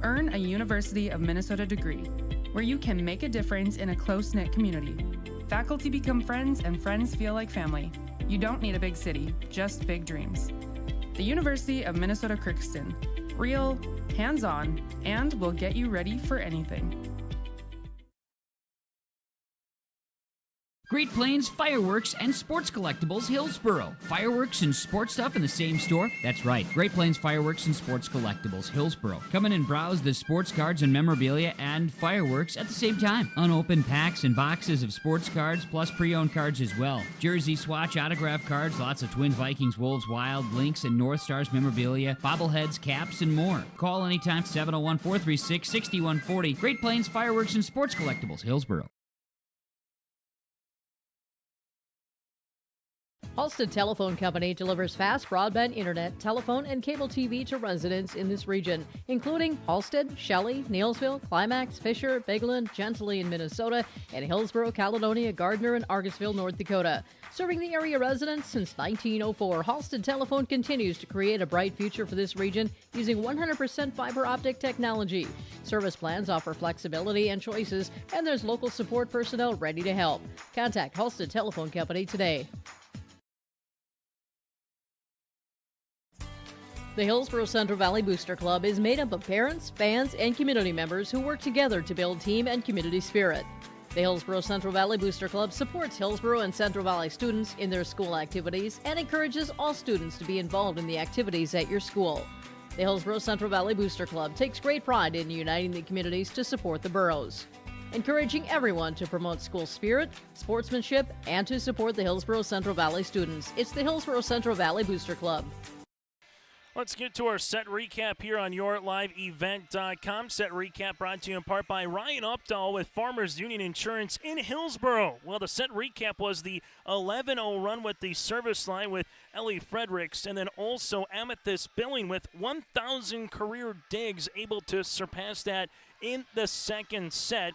Earn a University of Minnesota degree, where you can make a difference in a close-knit community. Faculty become friends, and friends feel like family. You don't need a big city, just big dreams. The University of Minnesota Crookston. Real, hands-on, and will get you ready for anything. Great Plains Fireworks and Sports Collectibles Hillsboro. Fireworks and sports stuff in the same store? That's right. Great Plains Fireworks and Sports Collectibles Hillsboro. Come in and browse the sports cards and memorabilia and fireworks at the same time. Unopened packs and boxes of sports cards plus pre-owned cards as well. Jersey, Swatch, autograph cards, lots of Twins, Vikings, Wolves, Wild, Lynx, and North Stars memorabilia, bobbleheads, caps, and more. Call anytime 701-436-6140. Great Plains Fireworks and Sports Collectibles Hillsboro. Halstead Telephone Company delivers fast broadband internet, telephone, and cable TV to residents in this region, including Halstead, Shelley, Neelsville, Climax, Fisher, Bigland, Gentilly in Minnesota, and Hillsboro, Caledonia, Gardner, and Argosville, North Dakota. Serving the area residents since 1904, Halstead Telephone continues to create a bright future for this region using 100% fiber optic technology. Service plans offer flexibility and choices, and there's local support personnel ready to help. Contact Halstead Telephone Company today. The Hillsboro-Central Valley Booster Club is made up of parents, fans, and community members who work together to build team and community spirit. The Hillsboro-Central Valley Booster Club supports Hillsboro and Central Valley students in their school activities and encourages all students to be involved in the activities at your school. The Hillsboro-Central Valley Booster Club takes great pride in uniting the communities to support the boroughs, encouraging everyone to promote school spirit, sportsmanship, and to support the Hillsboro-Central Valley students. It's the Hillsboro-Central Valley Booster Club. Let's get to our set recap here on YourLiveEvent.com. Set recap brought to you in part by Ryan Updahl with Farmers Union Insurance in Hillsboro. Well, the set recap was the 11-0 run with the service line with Ellie Fredericks, and then also Amethyst Billing with 1,000 career digs, able to surpass that in the second set.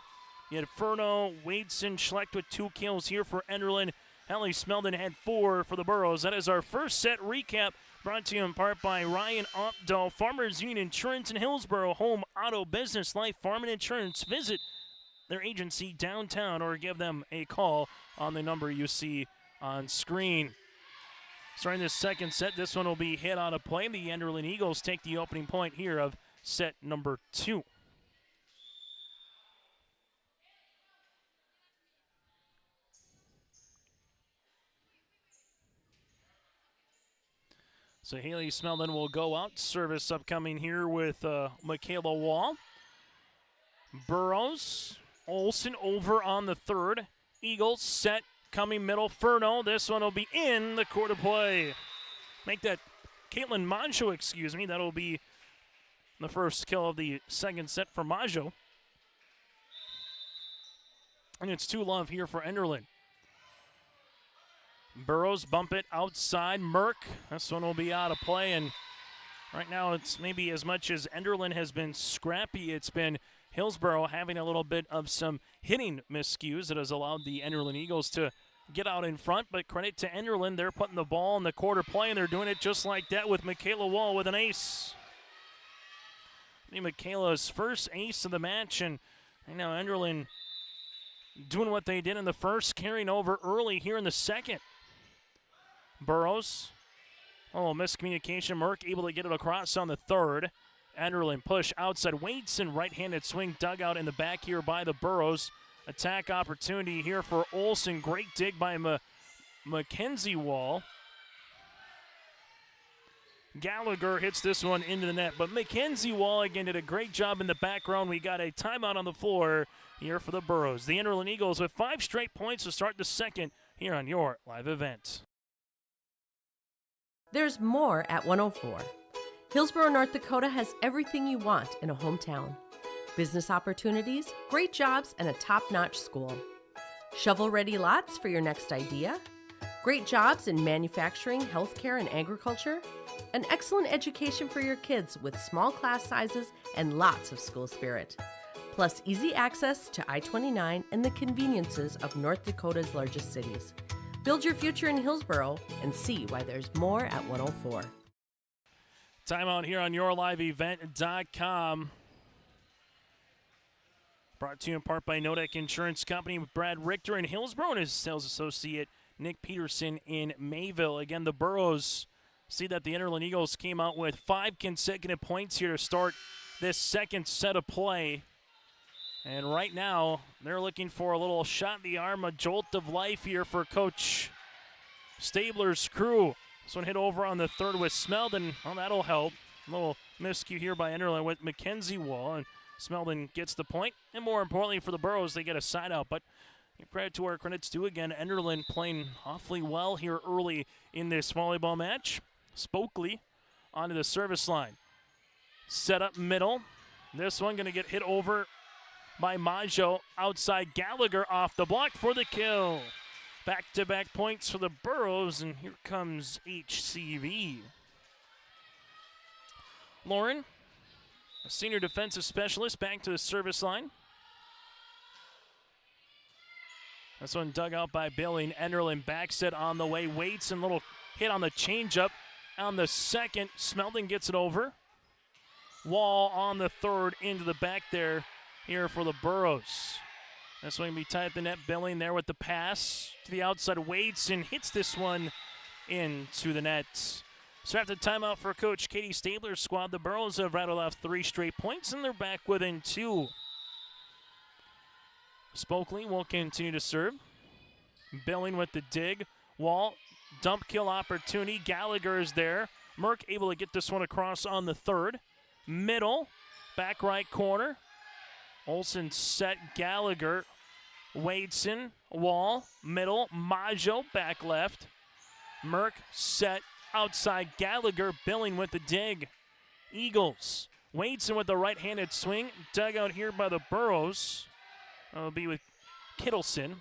You had Furno, Wadeson, Schlecht with 2 kills here for Enderlin. Ellie Smeldon had 4 for the Burrows. That is our first set recap, brought to you in part by Ryan Updahl, Farmers Union Insurance in Hillsboro, home, auto, business, life, farm, and insurance. Visit their agency downtown or give them a call on the number you see on screen. Starting this second set, this one will be hit on a play. The Enderlin Eagles take the opening point here of set number 2. So Haley Smeldon will go out. Service upcoming here with Michaela Wall. Burrows, Olsen over on the third. Eagles set, coming middle. Furno, this one will be in the court of play. Make that Caitlin Maggio, excuse me. That'll be the first kill of the second set for Maggio. And it's 2-love here for Enderlin. Burrows bump it outside. Merck, this one will be out of play. And right now it's maybe as much as Enderlin has been scrappy, it's been Hillsboro having a little bit of some hitting miscues that has allowed the Enderlin Eagles to get out in front. But credit to Enderlin, they're putting the ball in the quarter play, and they're doing it just like that with Michaela Wall with an ace. Michaela's first ace of the match, and right now Enderlin doing what they did in the first, carrying over early here in the second. Burrows, miscommunication. Merck able to get it across on the third. Enderlin push outside. Wadeson right-handed swing dug out in the back here by the Burrows. Attack opportunity here for Olsen. Great dig by Mackenzie Wall. Gallagher hits this one into the net, but Mackenzie Wall again did a great job in the background. We got a timeout on the floor here for the Burrows. The Enderlin Eagles with 5 straight points to start the second here on your live event. There's more at 104. Hillsboro, North Dakota has everything you want in a hometown. Business opportunities, great jobs, and a top-notch school. Shovel-ready lots for your next idea. Great jobs in manufacturing, healthcare, and agriculture. An excellent education for your kids with small class sizes and lots of school spirit. Plus easy access to I-29 and the conveniences of North Dakota's largest cities. Build your future in Hillsboro and see why there's more at 104. Timeout here on YourLiveEvent.com. Brought to you in part by Nodec Insurance Company with Brad Richter in Hillsboro and his sales associate Nick Peterson in Mayville. Again, the Burrows see that the Enderlin Eagles came out with 5 consecutive points here to start this second set of play. And right now, they're looking for a little shot in the arm, a jolt of life here for Coach Stabler's crew. This one hit over on the third with Smeldon. Well, that'll help. A little miscue here by Enderlin with Mackenzie Wall, and Smeldon gets the point. And more importantly for the Burrows, they get a side out. But credit to where credit's due again. Enderlin playing awfully well here early in this volleyball match. Spokley onto the service line. Set up middle. This one going to get hit over by Maggio. Outside Gallagher off the block for the kill. Back-to-back points for the Burrows, and here comes HCV. Lauren, a senior defensive specialist, back to the service line. This one dug out by Billing. Enderlin back set on the way. Waits and little hit on the changeup. On the second, Smeldon gets it over. Wall on the third into the back there here for the Burrows. This one can be tight at the net. Billing there with the pass to the outside. Waits and hits this one into the net. So after timeout for Coach Katie Stabler's squad, the Burrows have rattled off 3 straight points, and they're back within 2. Spokley will continue to serve. Billing with the dig. Wall, dump kill opportunity. Gallagher is there. Merck able to get this one across on the third. Middle, back right corner. Olsen set Gallagher. Wadeson, Wall, middle. Maggio, back left. Merck set outside Gallagher. Billing with the dig. Eagles. Wadeson with the right-handed swing. Dug out here by the Burrows. That'll be with Kittleson.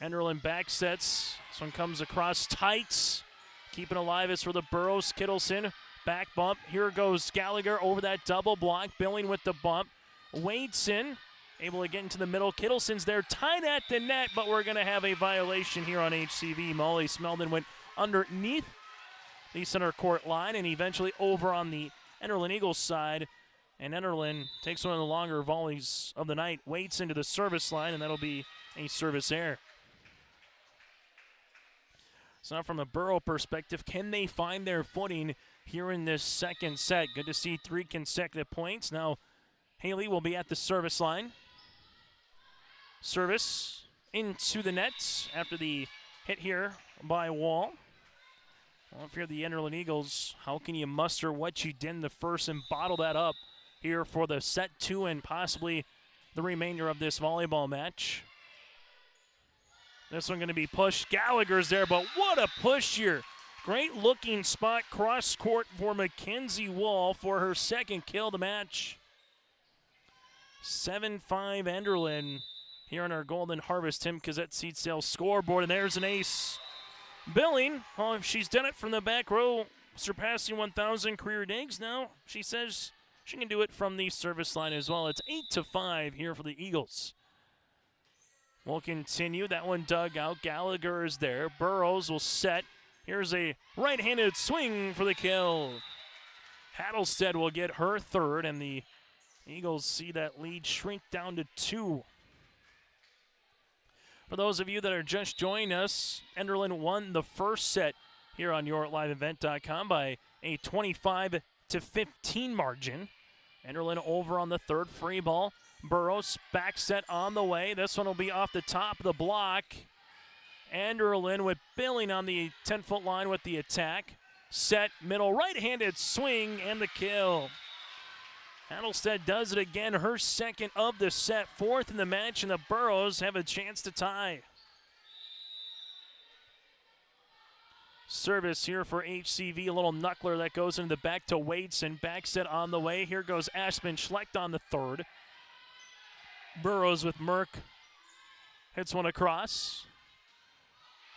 Enderlin back sets. This one comes across tight. Keeping alive is for the Burrows. Kittleson, back bump. Here goes Gallagher over that double block. Billing with the bump. Wadeson able to get into the middle. Kittleson's there, tied at the net, but we're going to have a violation here on HCV. Molly Smeldon went underneath the center court line and eventually over on the Enderlin Eagles side. And Enderlin takes one of the longer volleys of the night, waits into the service line, and that'll be a service error. So from a Borough perspective, can they find their footing here in this second set? Good to see 3 consecutive points. Now Haley will be at the service line. Service into the net after the hit here by Wall. Well, if you're the Enderlin Eagles, how can you muster what you did in the first and bottle that up here for the set 2 and possibly the remainder of this volleyball match? This one going to be pushed. Gallagher's there, but what a push here. Great looking spot cross court for Mackenzie Wall for her second kill of the match. 7-5 Enderlin here on our Golden Harvest Tim Cassette Seed Sales scoreboard, and there's an ace. Billing, well, she's done it from the back row, surpassing 1,000 career digs. Now she says she can do it from the service line as well. It's 8-5 here for the Eagles. We'll continue. That one dug out. Gallagher is there. Burrows will set. Here's a right-handed swing for the kill. Hattlestead will get her third, and the Eagles see that lead shrink down to 2. For those of you that are just joining us, Enderlin won the first set here on YourLiveEvent.com by a 25-15 margin. Enderlin over on the third. Free ball. Burrows back set on the way. This one will be off the top of the block. Enderlin with Billing on the 10-foot line with the attack. Set, middle, right-handed swing, and the kill. Hattlestead does it again, her second of the set, 4th in the match, and the Burrows have a chance to tie. Service here for HCV, a little knuckler that goes into the back to Wadeson. Back set on the way. Here goes Ashman Schlecht on the third. Burrows with Merck. Hits one across.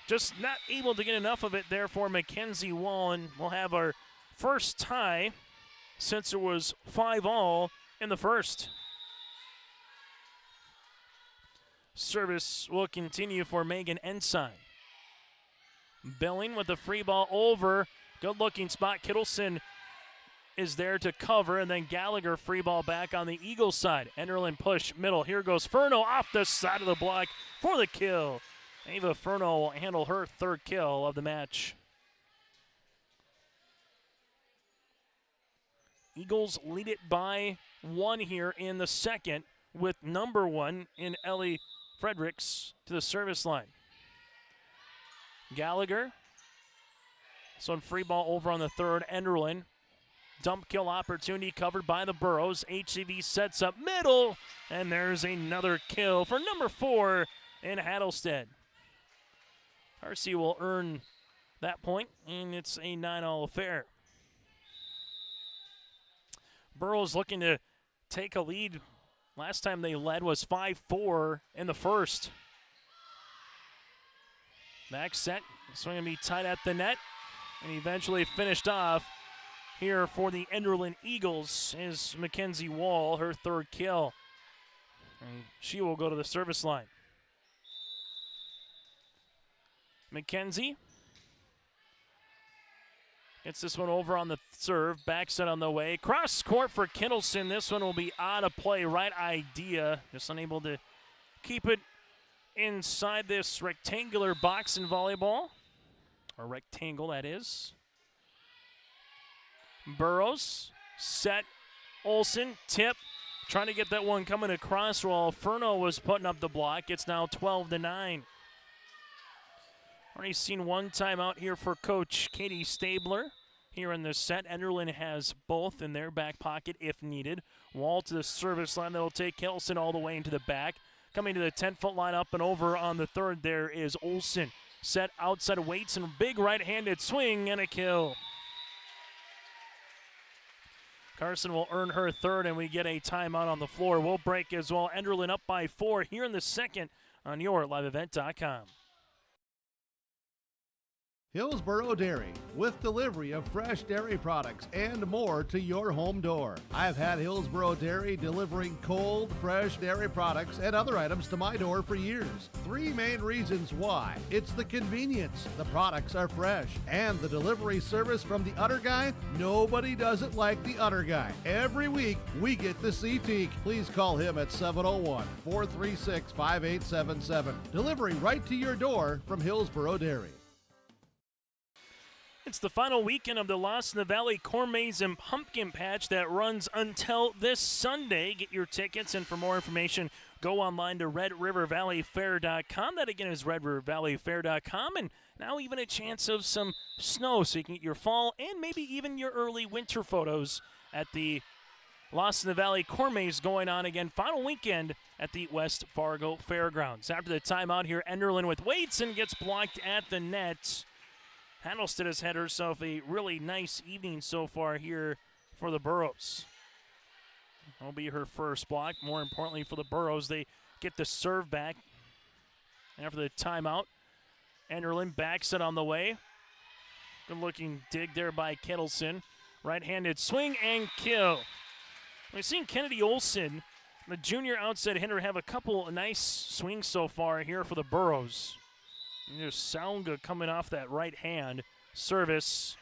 Just not able to get enough of it there for Mackenzie Wall, and we'll have our first tie since it was 5-all in the first. Service will continue for Megan Ensign. Billing with the free ball over. Good looking spot. Kittleson is there to cover, and then Gallagher free ball back on the Eagles side. Enderlin push middle. Here goes Furno off the side of the block for the kill. Ava Furno will handle her third kill of the match. Eagles lead it by 1 here in the second with number 1 in Ellie Fredericks to the service line. Gallagher. So free ball over on the third. Enderlin. Dump kill opportunity covered by the Burrows. HCV sets up middle, and there's another kill for number 4 in Hattlestead. RC will earn that point, and it's a 9-all affair. Burrows looking to take a lead. Last time they led was 5-4 in the first. Back set. This one going to be tight at the net, and eventually finished off here for the Enderlin Eagles is Mackenzie Wall, her third kill. And she will go to the service line. Mackenzie gets this one over on the serve. Back set on the way. Cross court for Kittleson. This one will be out of play. Right idea. Just unable to keep it inside this rectangular box in volleyball. Or rectangle, that is. Burrows. Set. Olsen. Tip. Trying to get that one coming across while Furno was putting up the block. It's now 12-9. Already seen one timeout here for Coach Katie Stabler here in this set. Enderlin has both in their back pocket if needed. Wall to the service line. That'll take Kelson all the way into the back. Coming to the 10-foot line up and over on the third there is Olsen. Set outside of Waits and big right-handed swing and a kill. Carson will earn her third, and we get a timeout on the floor. We'll break as well. Enderlin up by 4 here in the second on YourLiveEvent.com. Hillsboro Dairy, with delivery of fresh dairy products and more to your home door. I've had Hillsboro Dairy delivering cold, fresh dairy products and other items to my door for years. 3 main reasons why. It's the convenience, the products are fresh, and the delivery service from the Udder Guy. Nobody does it like the Udder Guy. Every week, we get to see Teak. Please call him at 701-436-5877. Delivery right to your door from Hillsboro Dairy. It's the final weekend of the Lost in the Valley Corn Maze and Pumpkin Patch that runs until this Sunday. Get your tickets, and for more information, go online to RedRiverValleyFair.com. That again is RedRiverValleyFair.com, and now even a chance of some snow, so you can get your fall and maybe even your early winter photos at the Lost in the Valley Corn Maze going on again. Final weekend at the West Fargo Fairgrounds. After the timeout here, Enderlin with Waitson gets blocked at the net. Handlestead has had herself a really nice evening so far here for the Burros. That'll be her first block. More importantly for the Burros, they get the serve back after the timeout. Enderlin backs it on the way. Good-looking dig there by Kettleson. Right-handed swing and kill. We've seen Kennedy Olson, the junior outside hitter, have a couple of nice swings so far here for the Burros. And there's Sounga coming off that right hand service.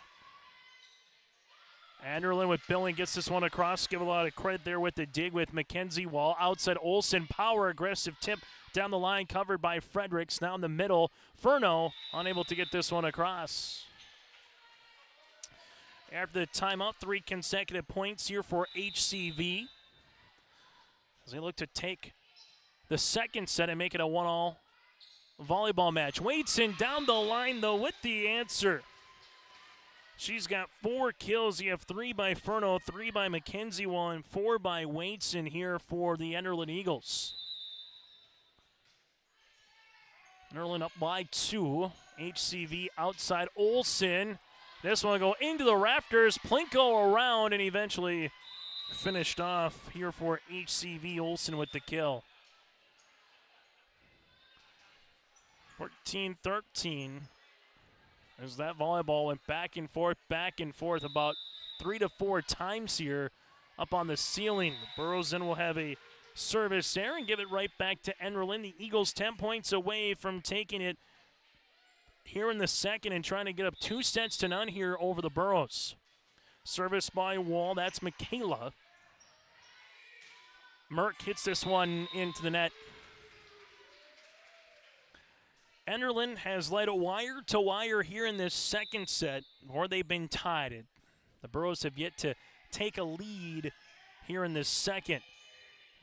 Enderlin with Billing gets this one across. Give a lot of credit there with the dig with Mackenzie Wall. Outside Olsen, power aggressive tip down the line, covered by Fredericks. Now in the middle, Furno unable to get this one across. After the timeout, 3 consecutive points here for HCV as they look to take the second set and make it a 1-all volleyball match. Waitson down the line, though, with the answer. She's got 4 kills. You have 3 by Furno, 3 by Mackenzie Wall, and 4 by Waitson here for the Enderlin Eagles. Enderlin up by 2. HCV outside Olsen. This one will go into the rafters. Plinko around and eventually finished off here for HCV. Olsen with the kill. 14-13 as that volleyball went back and forth about 3 to 4 times here up on the ceiling. The Burros then will have a service there and give it right back to Enderlin. The Eagles 10 points away from taking it here in the second and trying to get up 2-0 here over the Burros. Service by Wall, that's Michaela. Merck hits this one into the net. Enderlin has led wire to wire here in this second set, or they've been tied. The Burros have yet to take a lead here in this second.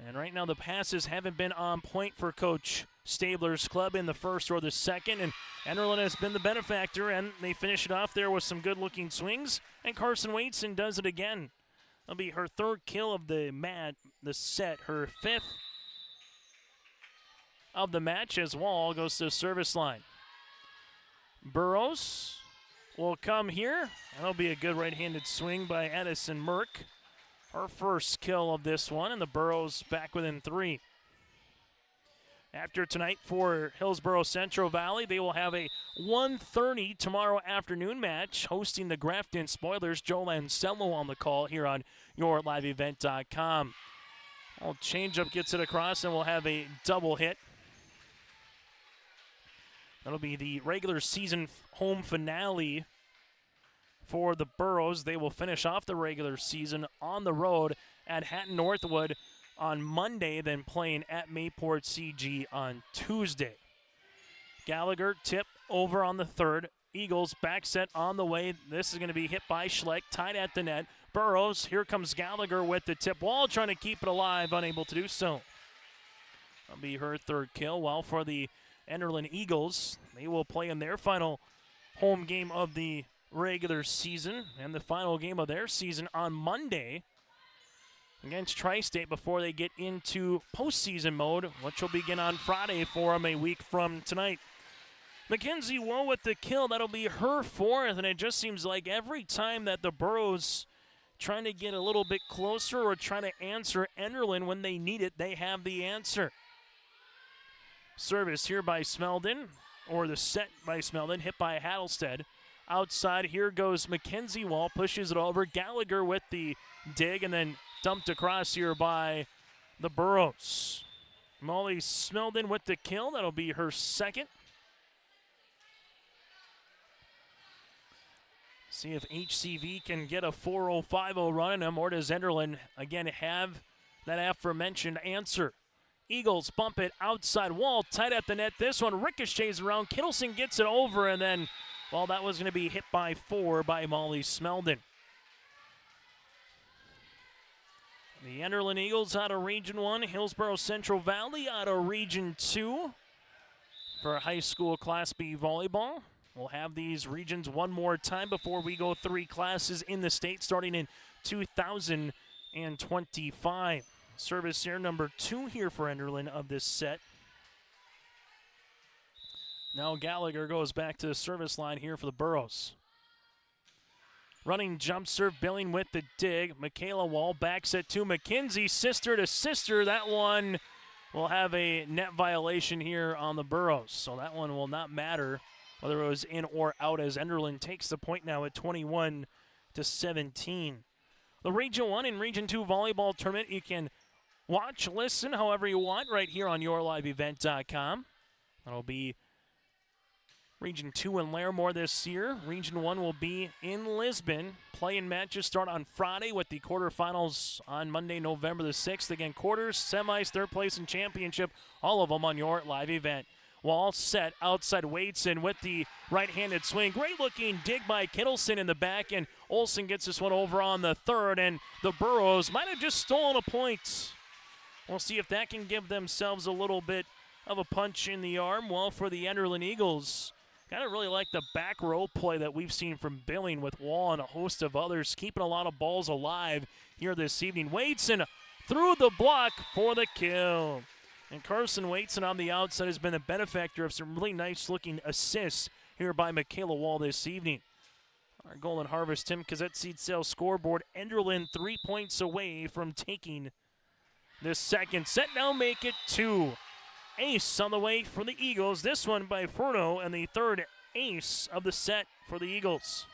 And right now the passes haven't been on point for Coach Stabler's club in the first or the second, and Enderlin has been the benefactor, and they finish it off there with some good-looking swings, and Carson Waitson does it again. That'll be her 3rd kill of the set, her 5th of the match as Wall goes to the service line. Burros will come here. That'll be a good right-handed swing by Addison Merck. Her first kill of this one, and the Burros back within 3. After tonight for Hillsboro-Central Valley, they will have a 1:30 tomorrow afternoon match hosting the Grafton Spoilers. Joe Lancello on the call here on YourLiveEvent.com. Changeup gets it across, and we'll have a double hit. That'll be the regular season home finale for the Burros. They will finish off the regular season on the road at Hatton Northwood on Monday, then playing at Mayport CG on Tuesday. Gallagher tip over on the 3rd. Eagles back set on the way. This is going to be hit by Schleck, tied at the net. Burros, here comes Gallagher with the tip. Wall trying to keep it alive, unable to do so. That'll be her 3rd kill. While for the Enderlin Eagles, they will play in their final home game of the regular season and the final game of their season on Monday against Tri-State before they get into postseason mode, which will begin on Friday for them a week from tonight. Mackenzie Woe with the kill. That'll be her 4th, and it just seems like every time that the Burros trying to get a little bit closer or trying to answer Enderlin when they need it, they have the answer. Service here by Smeldon, or the set by Smeldon, hit by Hattlestead. outside. Here goes Mackenzie Wall, pushes it over. Gallagher with the dig and then dumped across here by the Burros. Molly Smeldon with the kill. That'll be her second. See if HCV can get a 4.050 run in them, or does Enderlin again have that aforementioned answer. Eagles bump it outside. Wall tight at the net. This one ricochets around. Kittleson gets it over, and then, well, that was going to be hit by 4 by Molly Smeldon. The Enderlin Eagles out of Region 1. Hillsboro-Central Valley out of Region 2 for high school Class B volleyball. We'll have these regions one more time before we go 3 classes in the state starting in 2025. Service here number 2 here for Enderlin of this set. Now Gallagher goes back to the service line here for the Burros. Running jump serve, Billing with the dig. Michaela Wall backs it to McKenzie, sister to sister. That one will have a net violation here on the Burros, so that one will not matter whether it was in or out, as Enderlin takes the point now at 21-17. The Region 1 and Region 2 volleyball tournament, you can watch, listen, however you want, right here on yourliveevent.com. That'll be Region 2 in Larimore this year. Region 1 will be in Lisbon. Play-in matches start on Friday with the quarterfinals on Monday, November the 6th. Again, quarters, semis, third place, and championship, all of them on your live event. Wall set outside Wadeson with the right-handed swing. Great-looking dig by Kittleson in the back, and Olsen gets this one over on the third, and the Burros might have just stolen a point. We'll see if that can give themselves a little bit of a punch in the arm. Well, for the Enderlin Eagles, kind of really like the back row play that we've seen from Billing with Wall and a host of others, keeping a lot of balls alive here this evening. Wadeson through the block for the kill. And Carson Waitson on the outside has been a benefactor of some really nice-looking assists here by Michaela Wall this evening. Our Golden Harvest Tim Cassette Seed Sales scoreboard. Enderlin 3 points away from taking this second set. Now make it 2. Ace on the way for the Eagles. This one by Furno, and the third ace of the set for the Eagles.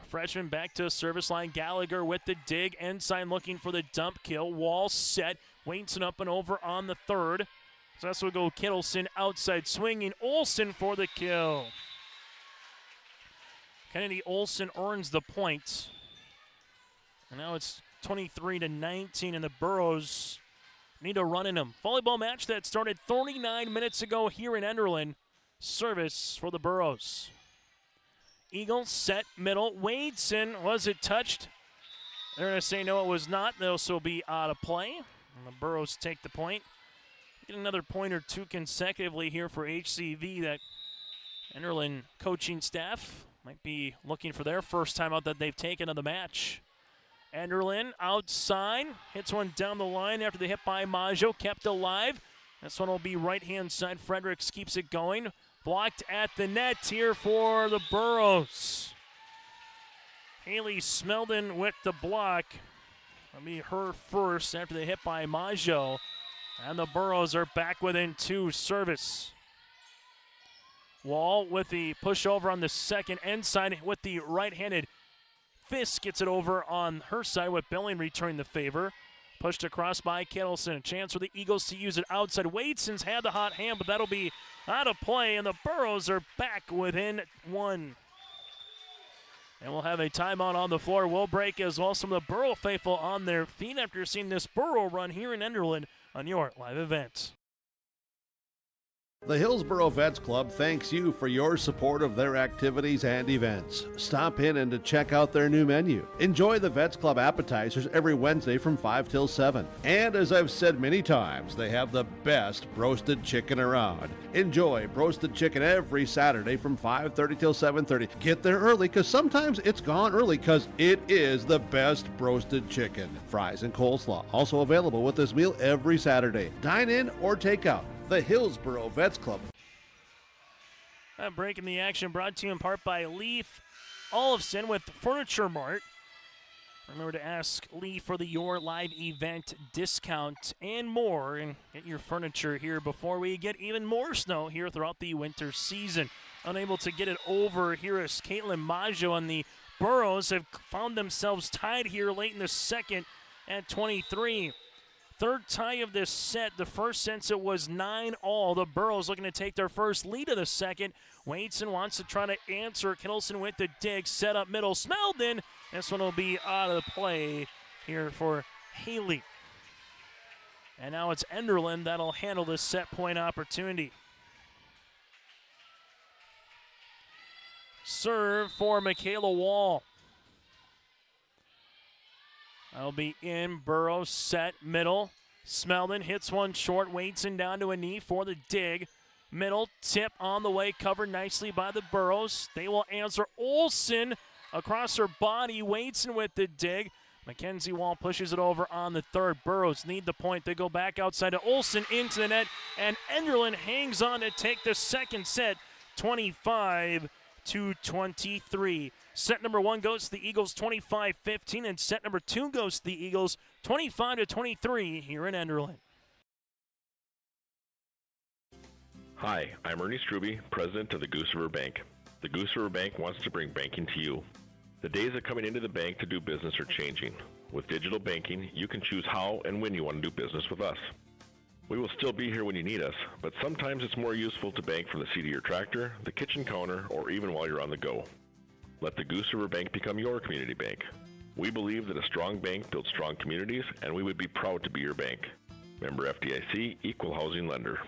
Freshman back to service line. Gallagher with the dig. Ensign looking for the dump kill. Wall set. Wainson up and over on the third. So that's will go Kittleson outside swinging. Olsen for the kill. Kennedy Olsen earns the point. And now it's 23-19, and the Burros need a run in them. Volleyball match that started 39 minutes ago here in Enderlin. Service for the Burros. Eagles set middle. Wadeson, was it touched? They're going to say no, it was not. They'll also be out of play. And the Burros take the point. Get another point or two consecutively here for HCV. That Enderlin coaching staff might be looking for their first time out that they've taken of the match. Enderlin outside. Hits one down the line after the hit by Maggio. Kept alive. This one will be right-hand side. Fredericks keeps it going. Blocked at the net here for the Burros. Haley Smeldon with the block. That'll be her first after the hit by Maggio. And the Burros are back within 2. Service. Wall with the pushover on the second end side with the right-handed fist. Gets it over on her side with Billing returning the favor. Pushed across by Kittleson. A chance for the Eagles to use it outside. Wadeson's had the hot hand, but that'll be out of play, and the Burros are back within 1. And we'll have a timeout on the floor. We'll break as well. Some of the Burro faithful on their feet after seeing this Burro run here in Enderlin on your live event. The Hillsboro Vets Club thanks you for your support of their activities and events. Stop in and to check out their new menu. Enjoy the Vets Club appetizers every Wednesday from 5 till 7. And as I've said many times, they have the best roasted chicken around. Enjoy roasted chicken every Saturday from 5:30 till 7:30. Get there early because sometimes it's gone early because it is the best roasted chicken. Fries and coleslaw also available with this meal every Saturday. Dine in or take out. The Hillsboro Vets Club. Breaking the action brought to you in part by Leaf Olafson with Furniture Mart. Remember to ask Lee for the Your Live Event discount and more, and get your furniture here before we get even more snow here throughout the winter season. unable to get it over. Here is Caitlin Maggio, and the Burros have found themselves tied here late in the second at 23. Third tie of this set. The first since it was 9-all. The Burros looking to take their first lead of the second. Waitson wants to try to answer. Kittleson with the dig. Set up middle. Smeldon. This one will be out of the play here for Haley. And now it's Enderlin that'll handle this set point opportunity. Serve for Michaela Wall. That'll be in. Burrows set middle. Smeldon hits one short. Waitson down to a knee for the dig. Middle tip on the way, covered nicely by the Burrows. They will answer. Olsen across her body. Waitson with the dig. Mackenzie Wall pushes it over on the third. Burrows need the point. They go back outside to Olsen into the net, and Enderlin hangs on to take the second set, 25-23. Set number one goes to the Eagles 25-15, and set number two goes to the Eagles 25-23 here in Enderlin. Hi, I'm Ernie Struby, president of the Goose River Bank. The Goose River Bank wants to bring banking to you. The days of coming into the bank to do business are changing. With digital banking, you can choose how and when you want to do business with us. We will still be here when you need us, but sometimes it's more useful to bank from the seat of your tractor, the kitchen counter, or even while you're on the go. Let the Goose River Bank become your community bank. We believe that a strong bank builds strong communities, and we would be proud to be your bank. Member FDIC, Equal Housing Lender.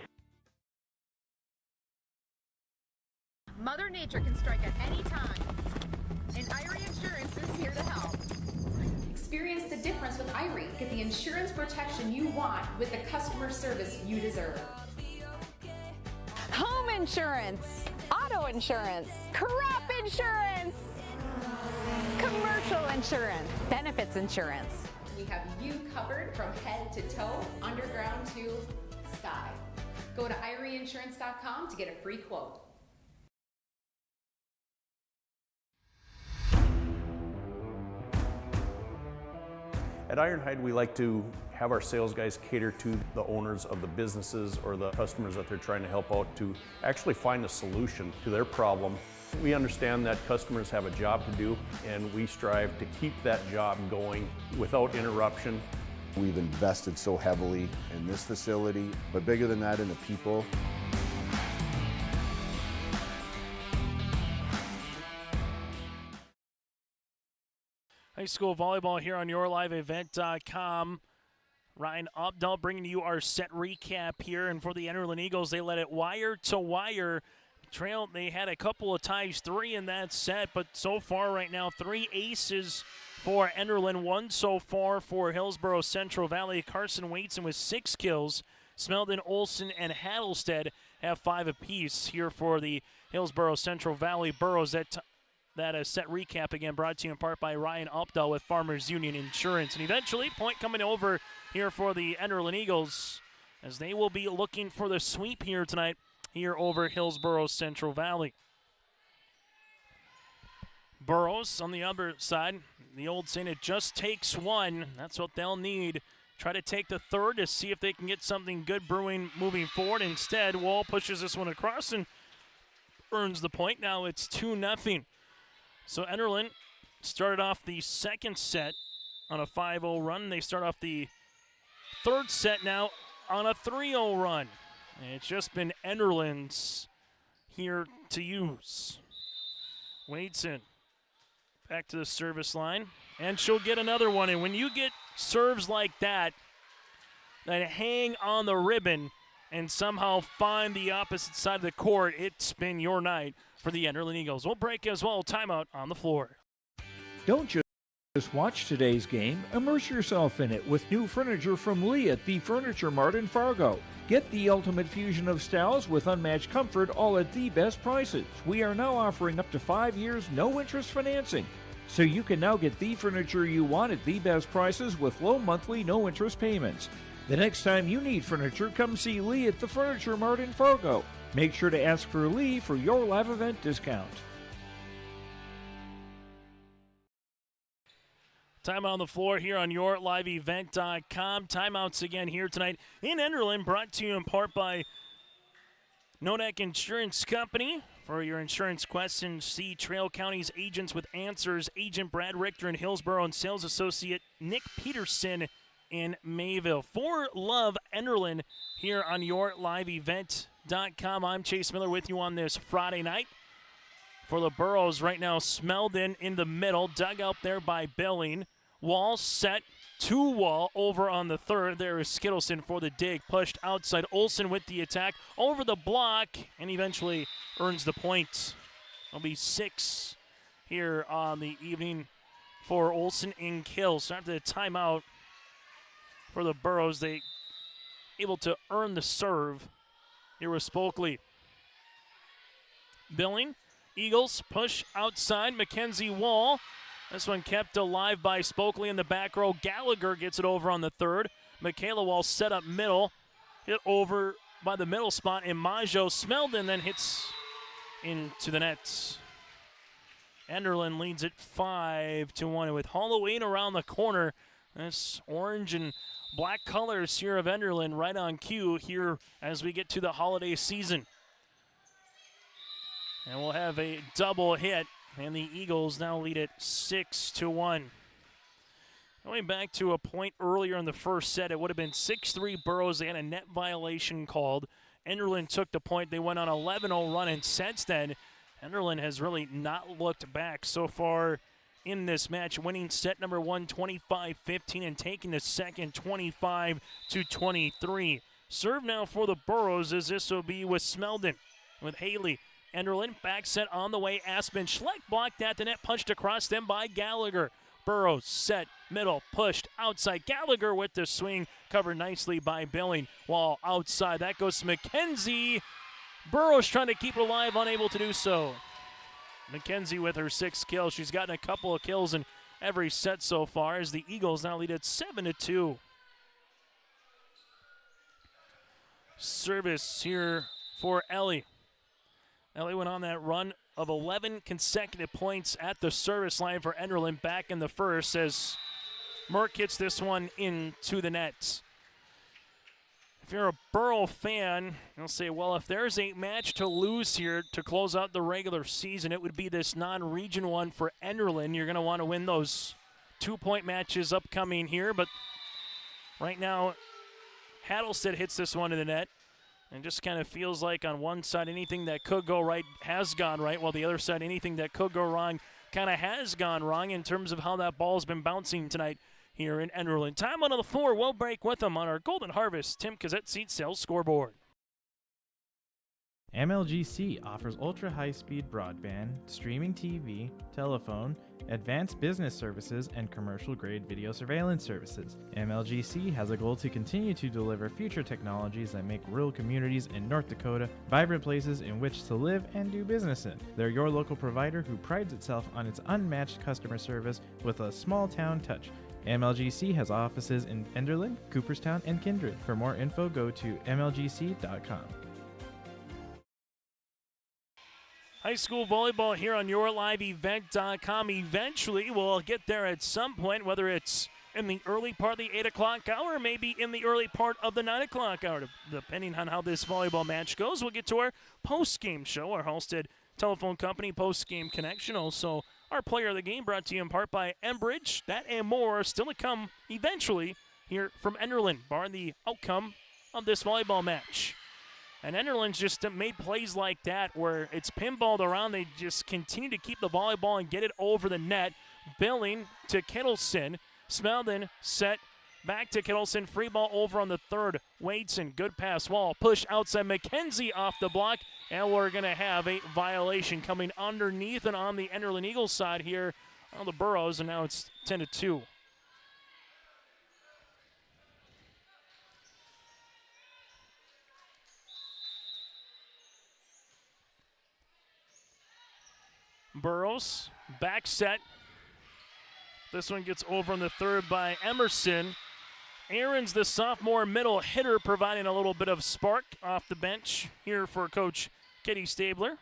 Mother Nature can strike at any time, and Irie Insurance is here to help. Experience the difference with Irie. Get the insurance protection you want with the customer service you deserve. Home insurance, auto insurance, crop insurance, commercial insurance, benefits insurance. We have you covered from head to toe, underground to sky. Go to IrieInsurance.com to get a free quote. At Ironhide, we like to have our sales guys cater to the owners of the businesses or the customers that they're trying to help out to actually find a solution to their problem. We understand that customers have a job to do, and we strive to keep that job going without interruption. We've invested so heavily in this facility, but bigger than that, in the people. High school volleyball here on YourLiveEvent.com. Ryan Updahl bringing you our set recap here. And for the Enderlin Eagles, they led it wire to wire. They had a couple of ties, 3 in that set, but so far right now, 3 aces for Enderlin, 1 so far for Hillsboro-Central Valley. Carson Waitson with 6 kills. Smeldon, Olsen, and Hattlestead have 5 apiece here for the Hillsboro-Central Valley Burros. That set recap again brought to you in part by Ryan Updahl with Farmers Union Insurance. And eventually, point coming over here for the Enderlin Eagles as they will be looking for the sweep here tonight here over Hillsboro-Central Valley. Burros on the other side, the old saying, it just takes one. That's what they'll need. Try to take the third to see if they can get something good brewing moving forward. Instead, Wall pushes this one across and earns the point. Now it's 2-0. So Enderlin started off the second set on a 5-0 run. They start off the third set now on a 3-0 run. And it's just been Enderlin's here to use. Waitson back to the service line, and she'll get another one. And when you get serves like that hang on the ribbon and somehow find the opposite side of the court, it's been your night for the Enderlin Eagles. We'll break as well. Timeout on the floor. Don't just watch today's game. Immerse yourself in it with new furniture from Lee at the Furniture Mart in Fargo. Get the ultimate fusion of styles with unmatched comfort, all at the best prices. We are now offering up to 5 years no-interest financing. So you can now get the furniture you want at the best prices with low monthly no-interest payments. The next time you need furniture, come see Lee at the Furniture Mart in Fargo. Make sure to ask for Lee for your live event discount. Timeout on the floor here on YourLiveEvent.com. Timeouts again here tonight in Enderlin, brought to you in part by Nodak Insurance Company. For your insurance questions, see Trail County's agents with answers. Agent Brad Richter in Hillsboro and sales associate Nick Peterson in Mayville. For Love Enderlin here on YourLiveEvent.com. I'm Chase Miller with you on this Friday night. For the Burros right now, Smeldon in the middle, dug out there by Billing. Wall set to Wall over on the third. There is Skittleson for the dig. Pushed outside. Olsen with the attack over the block and eventually earns the point. It'll be 6 here on the evening for Olsen in kills. So after the timeout for the Burros, they able to earn the serve here with Spokley. Billing, Eagles push outside. Mackenzie Wall. This one kept alive by Spokley in the back row. Gallagher gets it over on the third. Michaela Wall set up middle. Hit over by the middle spot. And Majo Smeldon then hits into the net. Enderlin leads it 5-1. With Halloween around the corner, this orange and black colors here of Enderlin right on cue here as we get to the holiday season. And we'll have a double hit. And the Eagles now lead it 6-1. Going back to a point earlier in the first set, it would have been 6-3 Burros. They had a net violation called. Enderlin took the point. They went on an 11-0 run, and since then, Enderlin has really not looked back so far in this match, winning set number 1 25-15 and taking the second 25-23. Serve now for the Burros as this will be with Smeldon, with Haley. Enderlin, back set on the way. Aspen Schleck blocked at the net, punched across them by Gallagher. Burrows set, middle, pushed outside. Gallagher with the swing, covered nicely by Billing. While outside, that goes to McKenzie. Burrows trying to keep it alive, unable to do so. McKenzie with her 6th kill. She's gotten a couple of kills in every set so far as the Eagles now lead at 7-2. Service here for Ellie. Ellie went on that run of 11 consecutive points at the service line for Enderlin back in the first as Merck hits this one into the net. If you're a Burrow fan, you'll say, well, if there's a match to lose here to close out the regular season, it would be this non-region one for Enderlin. You're going to want to win those 2-point matches upcoming here, but right now, Hattlestead hits this one to the net. And just kind of feels like on one side, anything that could go right has gone right, while the other side, anything that could go wrong kind of has gone wrong in terms of how that ball's been bouncing tonight here in Enderlin. Time on the floor. We'll break with them on our Golden Harvest Tim Cassette Seat Sales Scoreboard. MLGC offers ultra-high-speed broadband, streaming TV, telephone, advanced business services, and commercial-grade video surveillance services. MLGC has a goal to continue to deliver future technologies that make rural communities in North Dakota vibrant places in which to live and do business in. They're your local provider who prides itself on its unmatched customer service with a small-town touch. MLGC has offices in Enderlin, Cooperstown, and Kindred. For more info, go to mlgc.com. High school volleyball here on YourLiveEvent.com. Eventually, we'll get there at some point, whether it's in the early part of the 8 o'clock hour or maybe in the early part of the 9 o'clock hour, depending on how this volleyball match goes. We'll get to our post-game show, our Halstead Telephone Company post-game connection. Also, our player of the game brought to you in part by Enbridge. That and more still to come eventually here from Enderlin, barring the outcome of this volleyball match. And Enderlin's just made plays like that where it's pinballed around. They just continue to keep the volleyball and get it over the net. Billing to Kittleson. Smeldon set back to Kittleson. Free ball over on the third. Wadeson, good pass. Wall push outside. McKenzie off the block. And we're going to have a violation coming underneath and on the Enderlin Eagles side here on the Burros. And now it's 10-2. Burrows, back set. This one gets over on the third by Emerson. Aaron's the sophomore middle hitter, providing a little bit of spark off the bench here for Coach Kitty Stabler.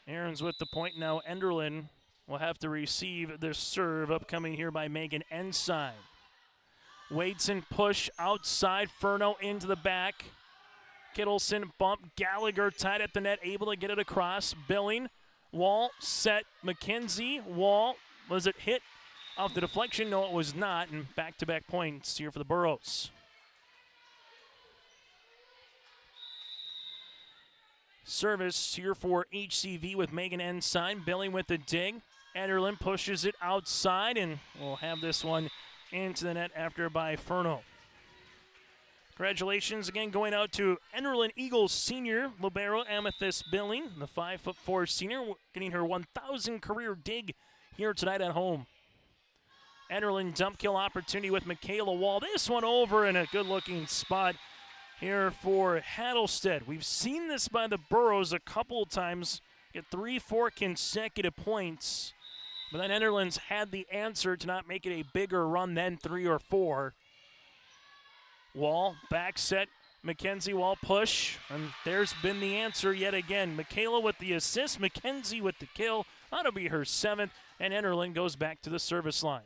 Aaron's with the point now. Enderlin will have to receive this serve upcoming here by Megan Ensign. Wadeson push outside. Furno into the back. Kittleson bump. Gallagher tied at the net, able to get it across. Billing. Wall set. McKenzie. Wall. Was it hit off the deflection? No, it was not. And back-to-back points here for the Burros. Service here for HCV with Megan Ensign. Billing with the dig. Enderlin pushes it outside, and we'll have this one into the net after by Furno. Congratulations again going out to Enderlin Eagles senior, libero Amethyst Billing, the 5'4" senior, getting her 1,000 career dig here tonight at home. Enderlin dump kill opportunity with Michaela Wall. This one over in a good-looking spot here for Hattlestead. We've seen this by the Burros a couple of times, get 3-4 consecutive points. But then Enderlin's had the answer to not make it a bigger run than 3 or 4. Wall, back set, McKenzie Wall push, and there's been the answer yet again. Michaela with the assist, McKenzie with the kill. That'll be her 7th, and Enderlin goes back to the service line.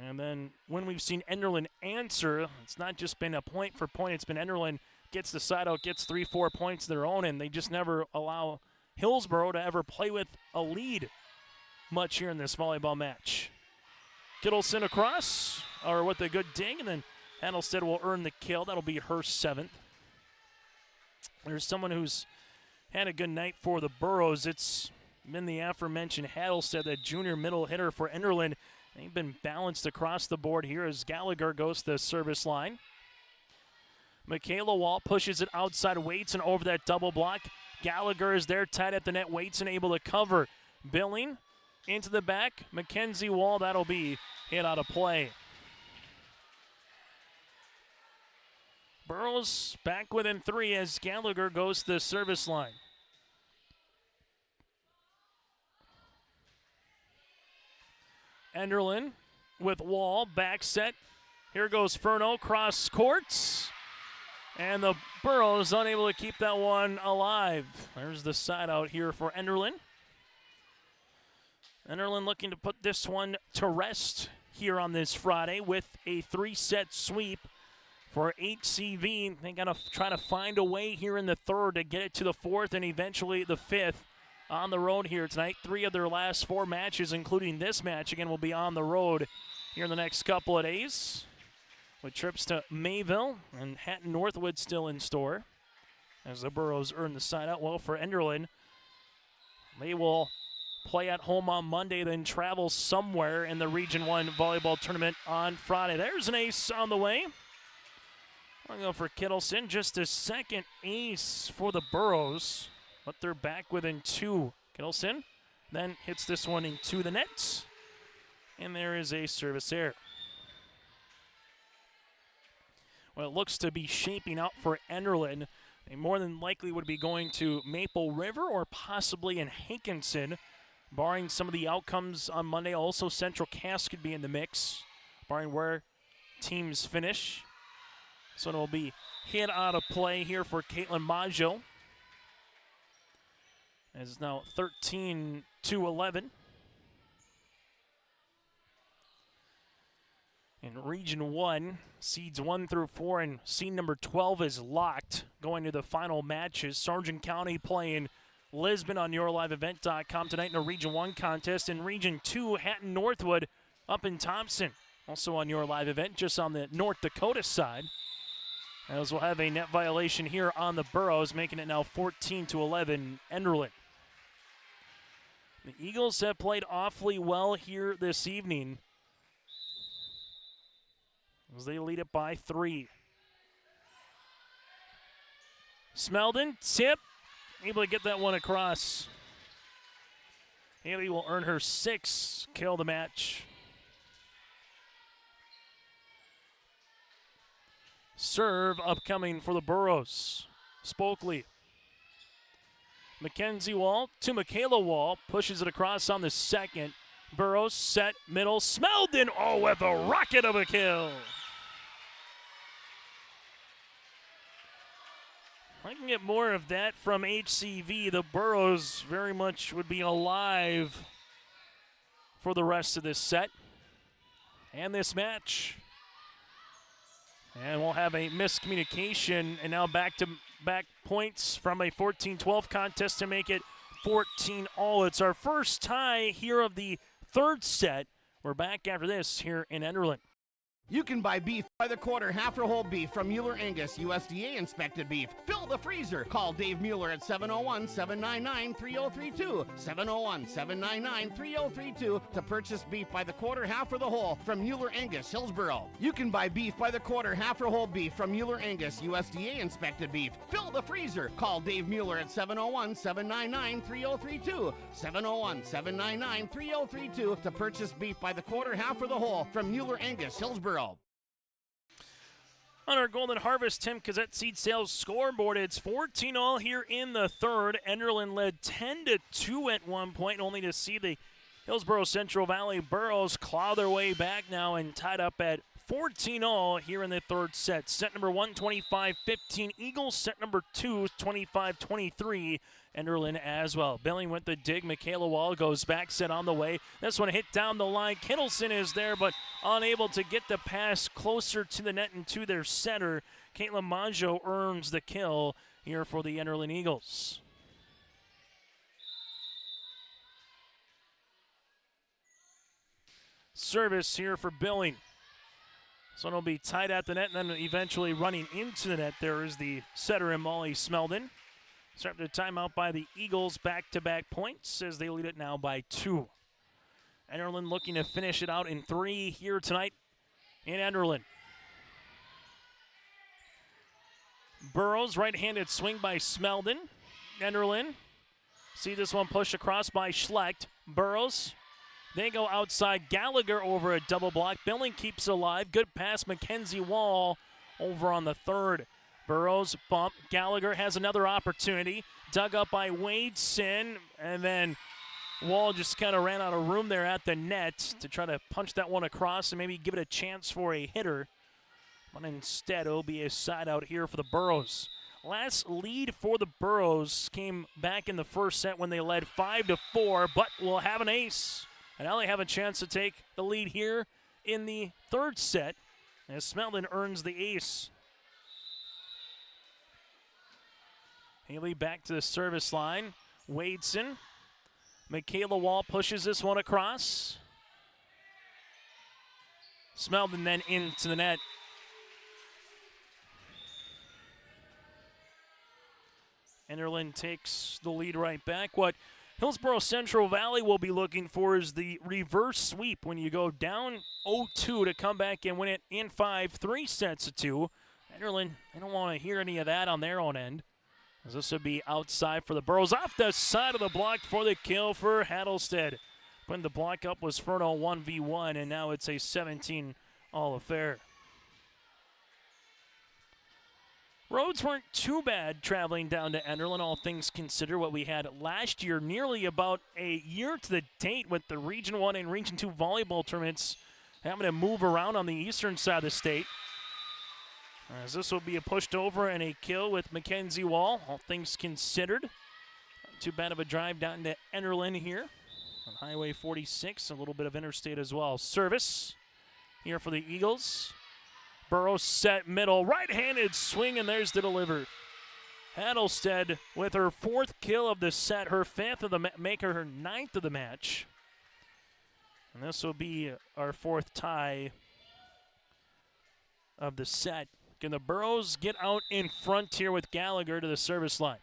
And then when we've seen Enderlin answer, it's not just been a point for point, it's been Enderlin gets the side out, gets 3-4 points of their own, and they just never allow Hillsboro to ever play with a lead much here in this volleyball match. Kittleson across, or with a good ding, and then Hattlestead will earn the kill. That'll be her 7th. There's someone who's had a good night for the Burros. It's been the aforementioned Hattlestead, the junior middle hitter for Enderlin. They've been balanced across the board here as Gallagher goes to the service line. Michaela Wall pushes it outside, waits and over that double block. Gallagher is there, tied at the net, waits and able to cover. Billing into the back. McKenzie Wall, that'll be hit out of play. Burrows back within 3 as Gallagher goes to the service line. Enderlin with Wall, back set. Here goes Furno, cross courts. And the Burros unable to keep that one alive. There's the side out here for Enderlin. Enderlin looking to put this one to rest here on this Friday with a 3-set sweep for HCV. They got to try to find a way here in the 3rd to get it to the 4th and eventually the 5th on the road here tonight. 3 of their last 4 matches, including this match, again, will be on the road here in the next couple of days, with trips to Mayville and Hatton Northwood still in store as the Burros earn the side out. Well, for Enderlin, they will play at home on Monday, then travel somewhere in the Region 1 volleyball tournament on Friday. There's an ace on the way. I'll go for Kittleson, just a second ace for the Burros, but they're back within 2. Kittleson then hits this one into the net, and there is a service error. Well, it looks to be shaping out for Enderlin. They more than likely would be going to Maple River or possibly in Hankinson, barring some of the outcomes on Monday. Also, Central Cass could be in the mix, barring where teams finish. So it will be hit out of play here for Caitlin Maggio. As it's now 13-11. In Region 1, seeds 1 through 4, and seed number 12 is locked going to the final matches. Sargent County playing Lisbon on YourLiveEvent.com tonight in a Region 1 contest. In Region 2, Hatton Northwood up in Thompson, also on Your Live Event, just on the North Dakota side. As we'll have a net violation here on the Burros, making it now 14-11 Enderlin. The Eagles have played awfully well here this evening as they lead it by 3. Smeldon, tip, able to get that one across. Haley will earn her 6th kill of the match. Serve upcoming for the Burros. Spokley. Mackenzie Wall to Michaela Wall. Pushes it across on the 2nd. Burros set middle. Smeldon, oh, with a rocket of a kill. I can get more of that from HCV. The Burros very much would be alive for the rest of this set and this match. And we'll have a miscommunication, and now back-to-back points from a 14-12 contest to make it 14-all. It's our first tie here of the third set. We're back after this here in Enderlin. You can buy beef by the quarter, half or whole beef from Mueller Angus, USDA inspected beef. Fill the freezer. Call Dave Mueller at 701-799-3032. 701-799-3032 to purchase beef by the quarter, half or the whole from Mueller Angus, Hillsboro. You can buy beef by the quarter, half or whole beef from Mueller Angus, USDA inspected beef. Fill the freezer. Call Dave Mueller at 701-799-3032. 701-799-3032 to purchase beef by the quarter, half or the whole from Mueller Angus, Hillsboro. On our Golden Harvest Tim Cassette Seed Sales scoreboard, it's 14-all here in the third. Enderlin led 10-2 at one point, only to see the Hillsboro-Central Valley Burros claw their way back now and tied up at 14-all here in the third set. Set number 1, 25-15 Eagles. Set number 2, 25-23 Enderlin as well. Billing with the dig. Michaela Wall goes back, set on the way. This one hit down the line. Kittleson is there, but unable to get the pass closer to the net and to their setter. Caitlin Maggio earns the kill here for the Enderlin Eagles. Service here for Billing. So it'll be tied at the net, and then eventually running into the net. There is the setter and Molly Smeldon. Start the timeout by the Eagles, back-to-back points as they lead it now by 2. Enderlin looking to finish it out in 3 here tonight in Enderlin. Burrows, right-handed swing by Smeldon. Enderlin, see this one pushed across by Schlecht. Burrows, they go outside. Gallagher over a double block. Billing keeps it alive. Good pass, Mackenzie Wall over on the third. Burrows bump. Gallagher has another opportunity. Dug up by Wadeson, and then Wall just kind of ran out of room there at the net to try to punch that one across and maybe give it a chance for a hitter. But instead, it'll be a side out here for the Burros. Last lead for the Burros came back in the first set when they led 5-4, but will have an ace. And now they have a chance to take the lead here in the third set as Smeldon earns the ace. Haley back to the service line. Wadeson. Michaela Wall pushes this one across. Smeldon then into the net. Enderlin takes the lead right back. What Hillsboro-Central Valley will be looking for is the reverse sweep when you go down 0-2 to come back and win it in 5, 3 sets to 2. Enderlin, they don't want to hear any of that on their own end, as this would be outside for the Burros. Off the side of the block for the kill for Hattlestead. When the block up was Furno 1v1, and now it's a 17-all affair. Roads weren't too bad traveling down to Enderlin, all things considered. What we had last year, nearly about a year to the date with the Region 1 and Region 2 volleyball tournaments having to move around on the eastern side of the state. As this will be a pushed over and a kill with Mackenzie Wall, all things considered. Not too bad of a drive down to Enderlin here on Highway 46, a little bit of interstate as well. Service here for the Eagles. Burrows set middle, right-handed swing, and there's the deliver. Hattlestead with her 4th kill of the set, her 5th of the make her 9th of the match. And this will be our 4th tie of the set. Can the Burros get out in front here with Gallagher to the service line?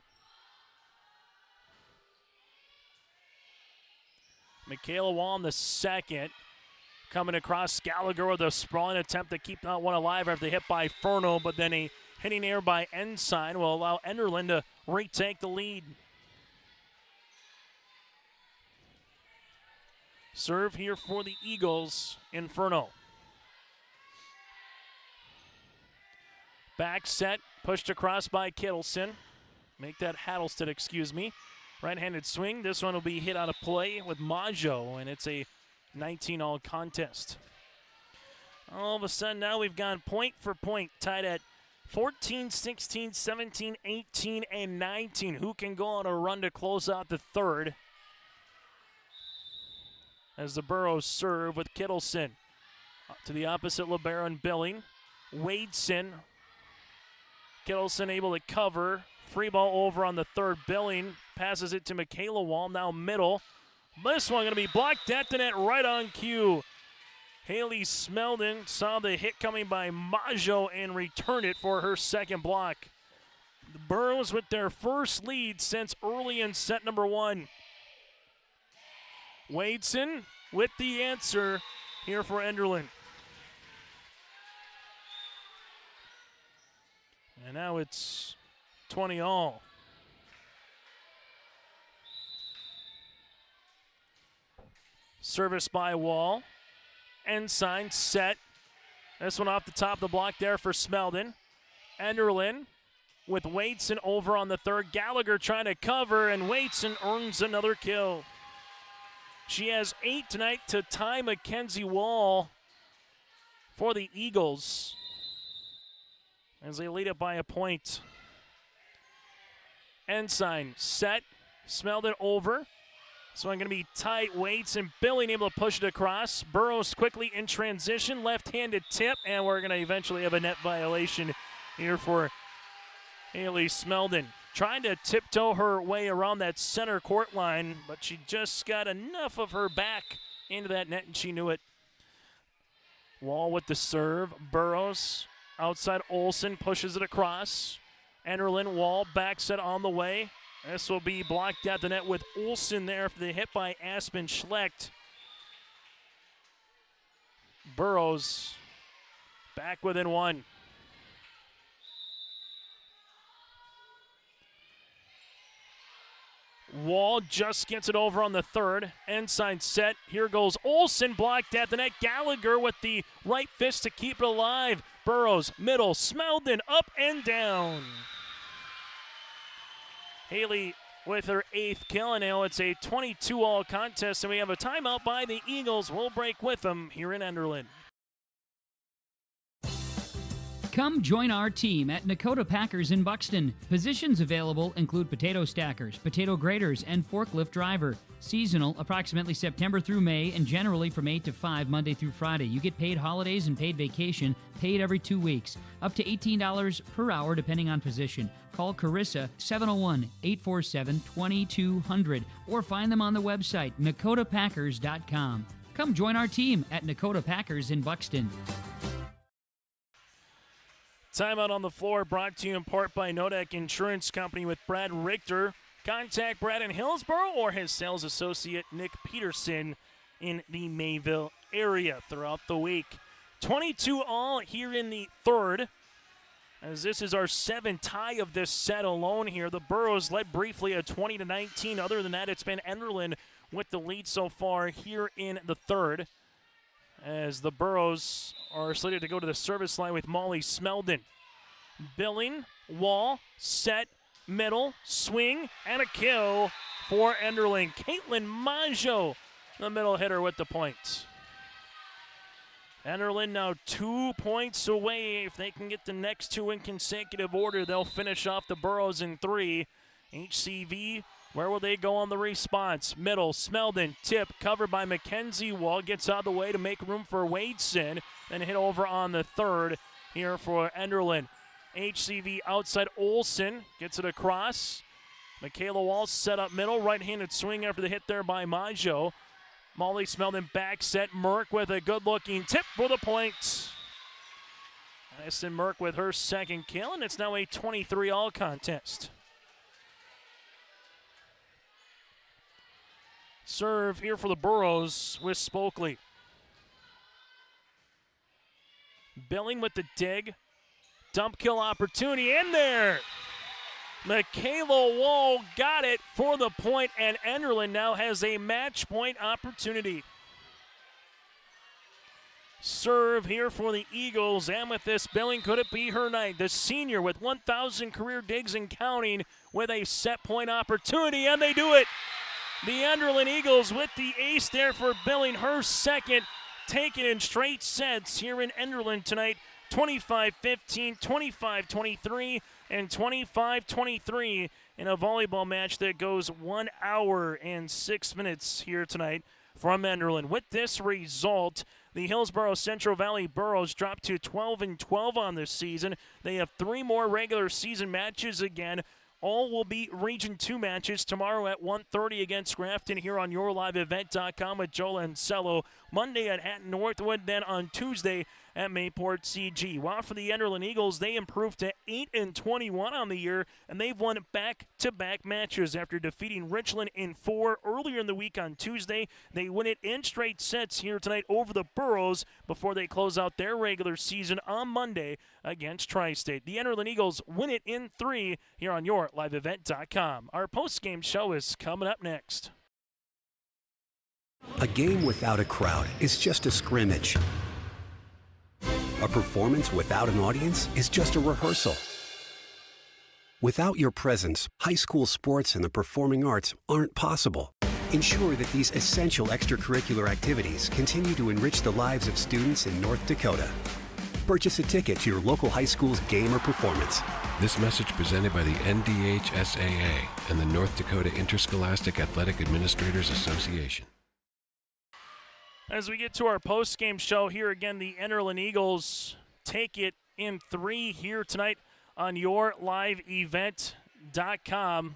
Michaela Wall in the second. Coming across, Gallagher with a sprawling attempt to keep that one alive after they hit by Furno, but then a hitting air by Ensign will allow Enderlin to retake the lead. Serve here for the Eagles, Inferno. Back set, pushed across by Kittleson. Make that Hattlestead, excuse me. Right-handed swing. This one will be hit out of play with Maggio, and it's a 19-all contest. All of a sudden now we've gone point for point, tied at 14, 16, 17, 18, and 19. Who can go on a run to close out the third? As the Burros serve with Kittleson. To the opposite, LeBaron Billing. Wadeson. Kittleson able to cover. Free ball over on the third. Billing passes it to Michaela Wall. Now middle. This one going to be blocked at the net right on cue. Haley Smeldon saw the hit coming by Maggio and returned it for her second block. The Burros with their first lead since early in set number 1. Wadeson with the answer here for Enderlin. And now it's 20 all. Service by Wall. Ensign set. This one off the top of the block there for Smeldon. Enderlin with Wadeson over on the third. Gallagher trying to cover, and Wadeson earns another kill. She has 8 tonight to tie Mackenzie Wall for the Eagles as they lead it by a point. Ensign set. Smeldon over. So I'm going to be tight. Wadeson, Billing able to push it across. Burrows quickly in transition. Left-handed tip, and we're going to eventually have a net violation here for Haley Smeldon. Trying to tiptoe her way around that center court line, but she just got enough of her back into that net, and she knew it. Wall with the serve. Burrows outside Olsen pushes it across. Enderlin, Wall, back set on the way. This will be blocked at the net with Olsen there for the hit by Aspen Schlecht. Burrows back within 1. Wall just gets it over on the third. Ensign set. Here goes Olsen, blocked at the net. Gallagher with the right fist to keep it alive. Burrows, middle, Smeldon, up and down. Haley with her 8th kill, and now it's a 22-all contest, and we have a timeout by the Eagles. We'll break with them here in Enderlin. Come join our team at Dakota Packers in Buxton. Positions available include potato stackers, potato graders, and forklift driver. Seasonal, approximately September through May, and generally from 8 to 5, Monday through Friday. You get paid holidays and paid vacation, paid every 2 weeks. Up to $18 per hour depending on position. Call Carissa 701-847-2200 or find them on the website, NakotaPackers.com. Come join our team at Dakota Packers in Buxton. Timeout on the floor brought to you in part by Nodak Insurance Company with Brad Richter. Contact Brad in Hillsboro or his sales associate Nick Peterson in the Mayville area throughout the week. 22-all here in the third, as this is our 7th tie of this set alone here. The Burros led briefly at 20-19. Other than that, it's been Enderlin with the lead so far here in the third, as the Burros are slated to go to the service line with Molly Smeldon. Billing, Wall, set, middle, swing, and a kill for Enderlin. Caitlin Maggio, the middle hitter with the point. Enderlin now 2 points away. If they can get the next 2 in consecutive order, they'll finish off the Burros in 3. HCV, where will they go on the response? Middle, Smeldon, tip, covered by Mackenzie Wall, gets out of the way to make room for Wadeson, then hit over on the third here for Enderlin. HCV outside Olsen, gets it across. Michaela Wall set up middle, right-handed swing after the hit there by Maggio. Molly Smeldon back set, Merck with a good-looking tip for the point. Madison Merck with her second kill, and it's now a 23-all contest. Serve here for the Burros with Spokley. Billing with the dig. Dump kill opportunity in there. Michaela Wall got it for the point, and Enderlin now has a match point opportunity. Serve here for the Eagles. Amethyst Billing, could it be her night? The senior with 1,000 career digs and counting with a set point opportunity, and they do it. The Enderlin Eagles with the ace there for Billing, her second, taken in straight sets here in Enderlin tonight. 25-15, 25-23, and 25-23 in a volleyball match that goes 1 hour and 6 minutes here tonight. from Enderlin. With this result, the Hillsboro-Central Valley Burros dropped to 12-12 on this season. They have 3 more regular season matches again. All will be Region 2 matches tomorrow at 1:30 against Grafton here on YourLiveEvent.com with Joel Ansello. Monday at Hatton Northwood, then on Tuesday at Mayport CG. While for the Enderlin Eagles, they improved to 8-21 on the year, and they've won back-to-back matches after defeating Richland in 4 earlier in the week on Tuesday. They win it in straight sets here tonight over the Burros before they close out their regular season on Monday against Tri-State. The Enderlin Eagles win it in 3 here on YourLiveEvent.com. Our post-game show is coming up next. A game without a crowd is just a scrimmage. A performance without an audience is just a rehearsal. Without your presence, high school sports and the performing arts aren't possible. Ensure that these essential extracurricular activities continue to enrich the lives of students in North Dakota. Purchase a ticket to your local high school's game or performance. This message presented by the NDHSAA and the North Dakota Interscholastic Athletic Administrators Association. As we get to our post-game show here again, the Enderlin Eagles take it in 3 here tonight on YourLiveEvent.com.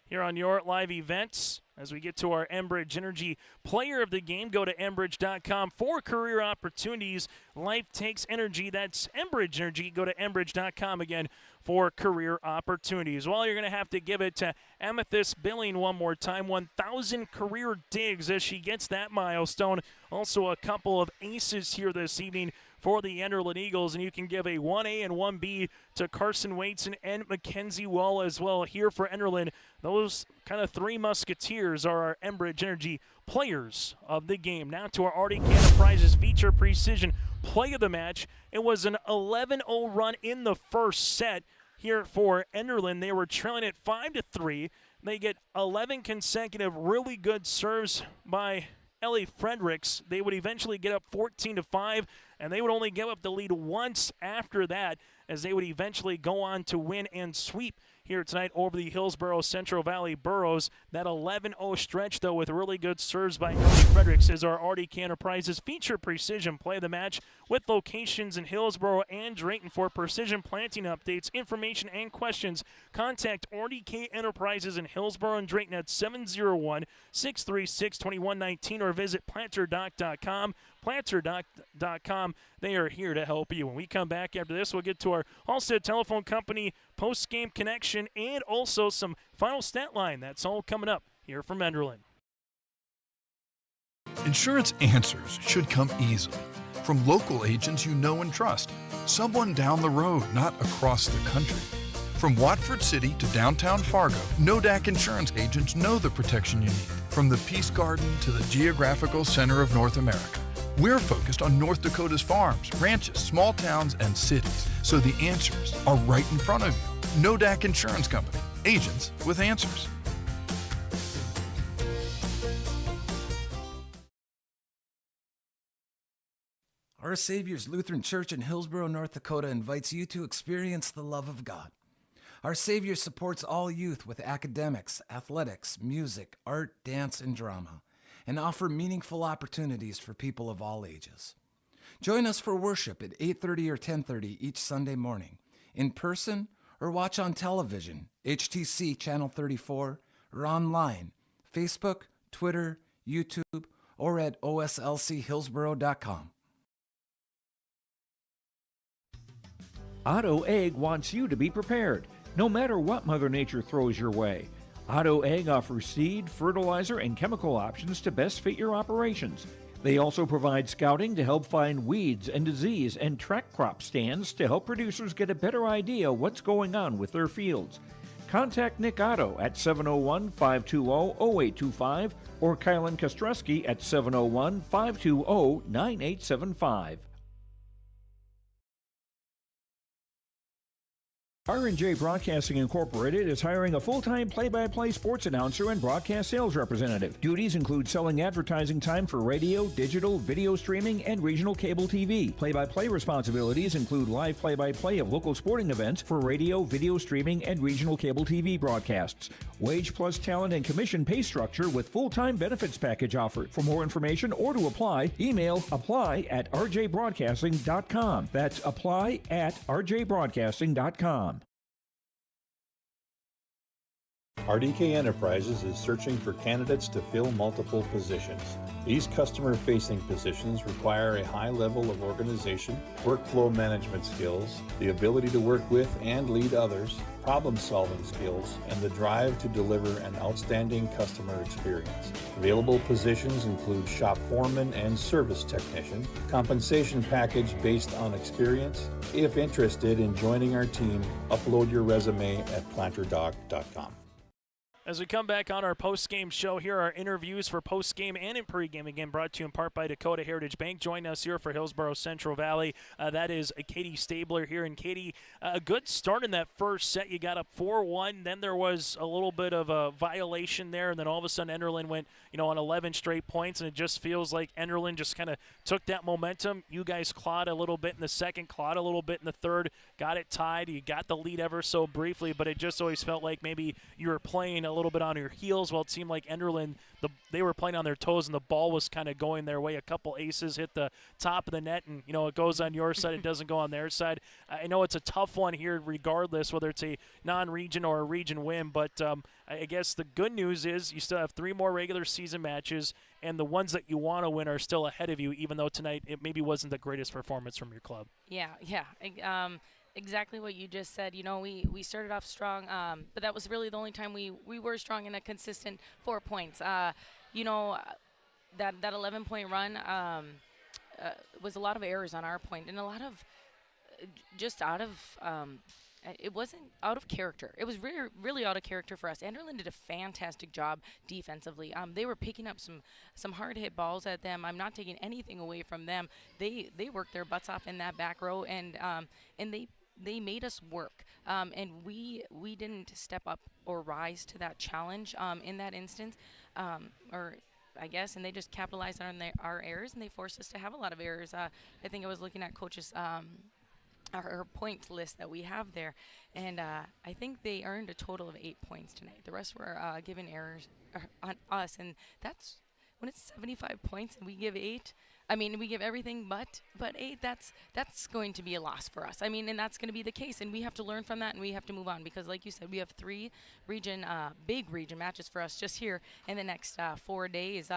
Here on Your Live Events, as we get to our Enbridge Energy Player of the Game, go to Enbridge.com for career opportunities. Life takes energy. That's Enbridge Energy. Go to Enbridge.com again for career opportunities. Well, you're going to have to give it to Amethyst Billing one more time. 1,000 career digs as she gets that milestone. Also a couple of aces here this evening for the Enderlin Eagles, and you can give a 1A and 1B to Carson Waitson and Mackenzie Wall as well here for Enderlin. Those kind of 3 musketeers are our Enbridge Energy Players of the Game. Now to our Arctic Enterprises Feature Precision Play of the Match. It was an 11-0 run in the first set here for Enderlin. They were trailing at 5-3. They get 11 consecutive really good serves by Ellie Fredericks. They would eventually get up 14-5, and they would only give up the lead once after that, as they would eventually go on to win and sweep here tonight over the Hillsboro-Central Valley Burros. That 11-0 stretch, though, with really good serves by Ellie Fredericks, is our Arctic Enterprises Feature Precision Play of the Match, with locations in Hillsboro and Drayton. For precision planting updates, information, and questions, contact RDK Enterprises in Hillsboro and Drayton at 701-636-2119 or visit planterdoc.com. Planter.com. They are here to help you. When we come back after this, we'll get to our Halstead Telephone Company post-game connection and also some final stat line. That's all coming up here from Enderlin. Insurance answers should come easily from local agents you know and trust. Someone down the road, not across the country. From Watford City to downtown Fargo, Nodak Insurance agents know the protection you need. From the Peace Garden to the geographical center of North America. We're focused on North Dakota's farms, ranches, small towns, and cities, so the answers are right in front of you. Nodak Insurance Company, agents with answers. Our Savior's Lutheran Church in Hillsboro, North Dakota invites you to experience the love of God. Our Savior supports all youth with academics, athletics, music, art, dance, and drama, and offer meaningful opportunities for people of all ages. Join us for worship at 8:30 or 10:30 each Sunday morning, in person or watch on television, HTC Channel 34, or online, Facebook, Twitter, YouTube, or at oslchillsboro.com. Otto Egg wants you to be prepared, no matter what Mother Nature throws your way. Otto Egg offers seed, fertilizer, and chemical options to best fit your operations. They also provide scouting to help find weeds and disease and track crop stands to help producers get a better idea what's going on with their fields. Contact Nick Otto at 701-520-0825 or Kylan Kostreski at 701-520-9875. R&J Broadcasting Incorporated is hiring a full-time play-by-play sports announcer and broadcast sales representative. Duties include selling advertising time for radio, digital, video streaming, and regional cable TV. Play-by-play responsibilities include live play-by-play of local sporting events for radio, video streaming, and regional cable TV broadcasts. Wage plus talent and commission pay structure with full-time benefits package offered. For more information or to apply, email apply@rjbroadcasting.com. That's apply@rjbroadcasting.com. RDK Enterprises is searching for candidates to fill multiple positions. These customer-facing positions require a high level of organization, workflow management skills, the ability to work with and lead others, problem-solving skills, and the drive to deliver an outstanding customer experience. Available positions include shop foreman and service technician. Compensation package based on experience. If interested in joining our team, upload your resume at planterdog.com. As we come back on our post-game show, here are interviews for post-game and in pregame, again brought to you in part by Dakota Heritage Bank. Join us here for Hillsboro-Central Valley. That is Katie Stabler here. And Katie, a good start in that first set. You got up 4-1. Then there was a little bit of a violation there, and then all of a sudden Enderlin went, on 11 straight points, and it just feels like Enderlin just kind of took that momentum. You guys clawed a little bit in the second, clawed a little bit in the third, got it tied. You got the lead ever so briefly, but it just always felt like maybe you were playing a little bit on your heels. Well, it seemed like Enderlin, they were playing on their toes, and the ball was kind of going their way. A couple aces hit the top of the net, and it goes on your side, it doesn't go on their side. I know it's a tough one here regardless, whether it's a non-region or a region win, but I guess the good news is you still have 3 more regular season matches, and the ones that you want to win are still ahead of you, even though tonight it maybe wasn't the greatest performance from your club. Yeah. Exactly what you just said. We started off strong, but that was really the only time we were strong in a consistent 4 points. That 11-point run was a lot of errors on our point, and a lot of just out of it wasn't out of character. It was really, really out of character for us. Enderlin did a fantastic job defensively. They were picking up some hard hit balls at them. I'm not taking anything away from them. They worked their butts off in that back row, and they made us work. And we didn't step up or rise to that challenge in that instance, or I guess, and they just capitalized on our errors, and they forced us to have a lot of errors. I think I was looking at coaches' our point list that we have there, and I think they earned a total of 8 points tonight. The rest were given errors on us, and that's when it's 75 points and we give 8. I mean, we give everything but 8. That's going to be a loss for us. I mean, and that's going to be the case, and we have to learn from that, and we have to move on, because like you said, we have 3 big region matches for us just here in the next 4 days.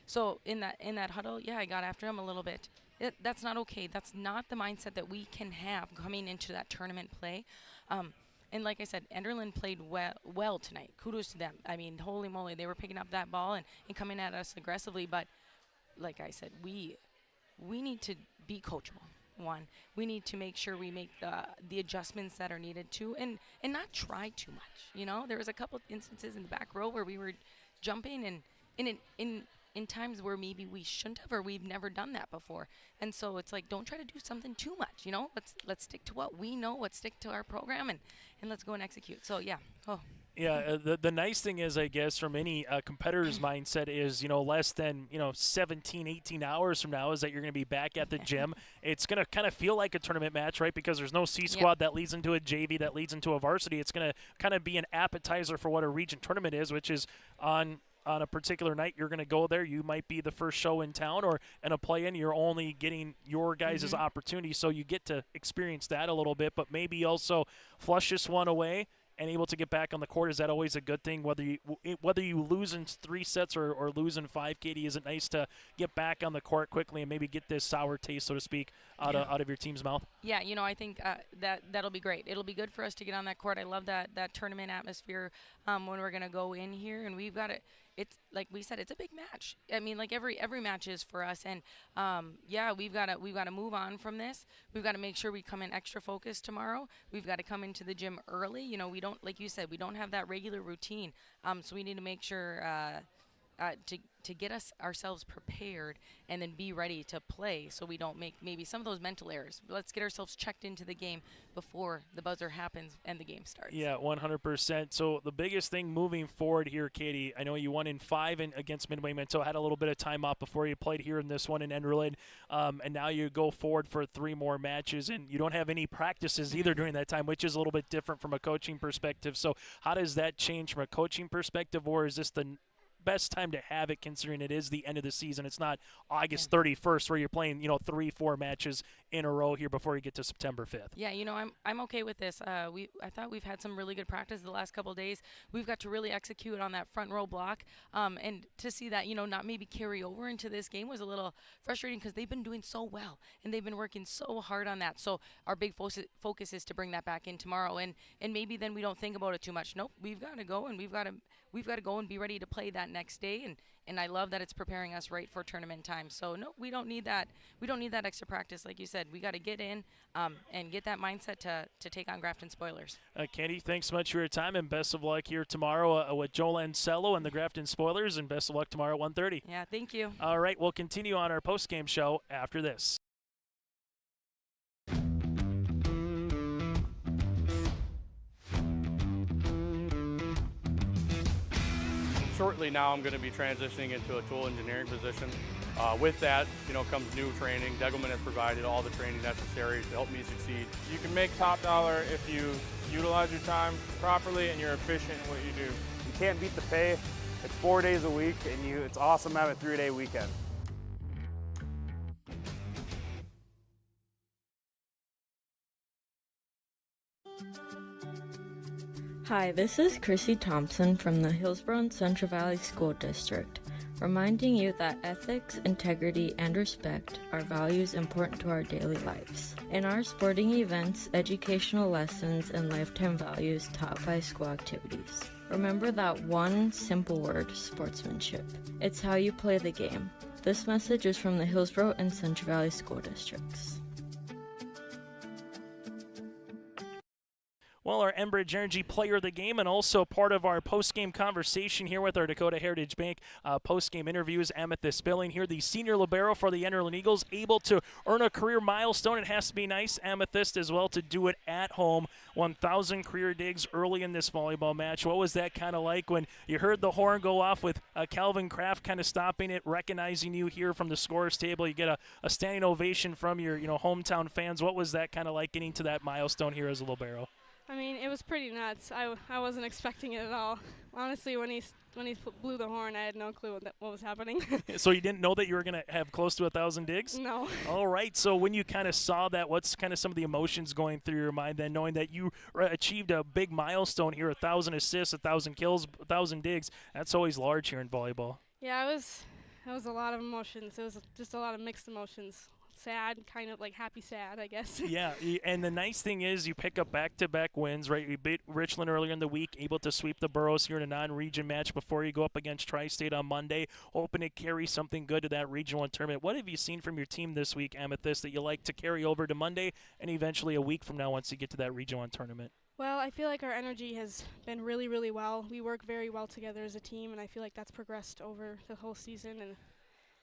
So in that huddle, I got after him a little bit. That's not okay. That's not the mindset that we can have coming into that tournament play. And like I said, Enderlin played well tonight. Kudos to them. I mean, holy moly, they were picking up that ball and coming at us aggressively. But like I said, we need to be coachable. One, we need to make sure we make the adjustments that are needed to, and not try too much. There was a couple instances in the back row where we were jumping and in times where maybe we shouldn't have, or we've never done that before. And so it's like, don't try to do something too much, let's stick to what we know, let's stick to our program, and let's go and execute. So Yeah, the nice thing is, I guess, from any competitor's mindset is, less than, 17, 18 hours from now is that you're going to be back at the gym. It's going to kind of feel like a tournament match, right? Because there's no C squad that leads into a JV, that leads into a varsity. It's going to kind of be an appetizer for what a region tournament is, which is on a particular night you're going to go there. You might be the first show in town, or in a play-in you're only getting your guys' opportunity, so you get to experience that a little bit, but maybe also flush this one away and able to get back on the court. Is that always a good thing? Whether you lose in 3 sets or lose in 5, Katie, is it nice to get back on the court quickly and maybe get this sour taste, so to speak, out of your team's mouth? Yeah, I think that'll be great. It'll be good for us to get on that court. I love that tournament atmosphere when we're going to go in here, and we've got it. It's like we said, it's a big match. I mean, like every match is for us, and we've got to move on from this. We've got to make sure we come in extra focused tomorrow. We've got to come into the gym early. We don't, like you said, we don't have that regular routine. So we need to make sure to get ourselves prepared and then be ready to play, so we don't make maybe some of those mental errors. Let's get ourselves checked into the game before the buzzer happens and the game starts. Yeah, 100%. So the biggest thing moving forward here, Katie, I know you won in 5 against Midway Minto, had a little bit of time off before you played here in this one in Enderlin, and now you go forward for 3 more matches, and you don't have any practices either during that time, which is a little bit different from a coaching perspective. So how does that change from a coaching perspective, or is this the best time to have it, considering it is the end of the season? It's not August 31st where you're playing 3-4 matches in a row here before you get to September 5th. Yeah, I'm okay with this. I thought we've had some really good practice the last couple of days. We've got to really execute on that front row block, and to see that not maybe carry over into this game was a little frustrating, because they've been doing so well and they've been working so hard on that. So our big focus is to bring that back in tomorrow, and maybe then we don't think about it too much. Nope, we've got to go, and we've got to go and be ready to play that next day, and I love that it's preparing us right for tournament time. So no, we don't need that. We don't need that extra practice, like you said. We got to get in and get that mindset to take on Grafton Spoilers. Katie, thanks so much for your time, and best of luck here tomorrow with Joel Ansello and the Grafton Spoilers, and best of luck tomorrow at 1:30. Yeah, thank you. All right, we'll continue on our post-game show after this. Shortly now, I'm going to be transitioning into a tool engineering position. With that, comes new training. Degelman has provided all the training necessary to help me succeed. You can make top dollar if you utilize your time properly and you're efficient in what you do. You can't beat the pay. It's 4 days a week, and it's awesome to have a 3-day weekend. Hi, this is Chrissy Thompson from the Hillsboro-Central Valley School District, reminding you that ethics, integrity, and respect are values important to our daily lives. In our sporting events, educational lessons, and lifetime values taught by school activities. Remember that one simple word, sportsmanship. It's how you play the game. This message is from the Hillsboro and Central Valley School Districts. Well, our Enbridge Energy Player of the Game, and also part of our post-game conversation here with our Dakota Heritage Bank post-game interviews, Amethyst Billing here, the senior libero for the Enderlin Eagles, able to earn a career milestone. It has to be nice, Amethyst, as well, to do it at home. 1,000 career digs early in this volleyball match. What was that kind of like when you heard the horn go off with Calvin Kraft kind of stopping it, recognizing you here from the scorer's table? You get a standing ovation from your hometown fans. What was that kind of like, getting to that milestone here as a libero? I mean, it was pretty nuts. I wasn't expecting it at all. Honestly, when he blew the horn, I had no clue what was happening. So you didn't know that you were going to have close to 1,000 digs? No. All right. So when you kind of saw that, what's kind of some of the emotions going through your mind then, knowing that you achieved a big milestone here, 1,000 assists, 1,000 kills, 1,000 digs? That's always large here in volleyball. Yeah, it was a lot of emotions. It was just a lot of mixed emotions. Sad, kind of like happy sad, I guess. Yeah, and the nice thing is you pick up back-to-back wins, right? You beat Richland earlier in the week, able to sweep the Burros here in a non-region match before you go up against Tri-State on Monday, hoping to carry something good to that Region 1 tournament. What have you seen from your team this week, Amethyst, that you like to carry over to Monday and eventually a week from now once you get to that Region 1 tournament? Well, I feel like our energy has been really, really well. We work very well together as a team, and I feel like that's progressed over the whole season, and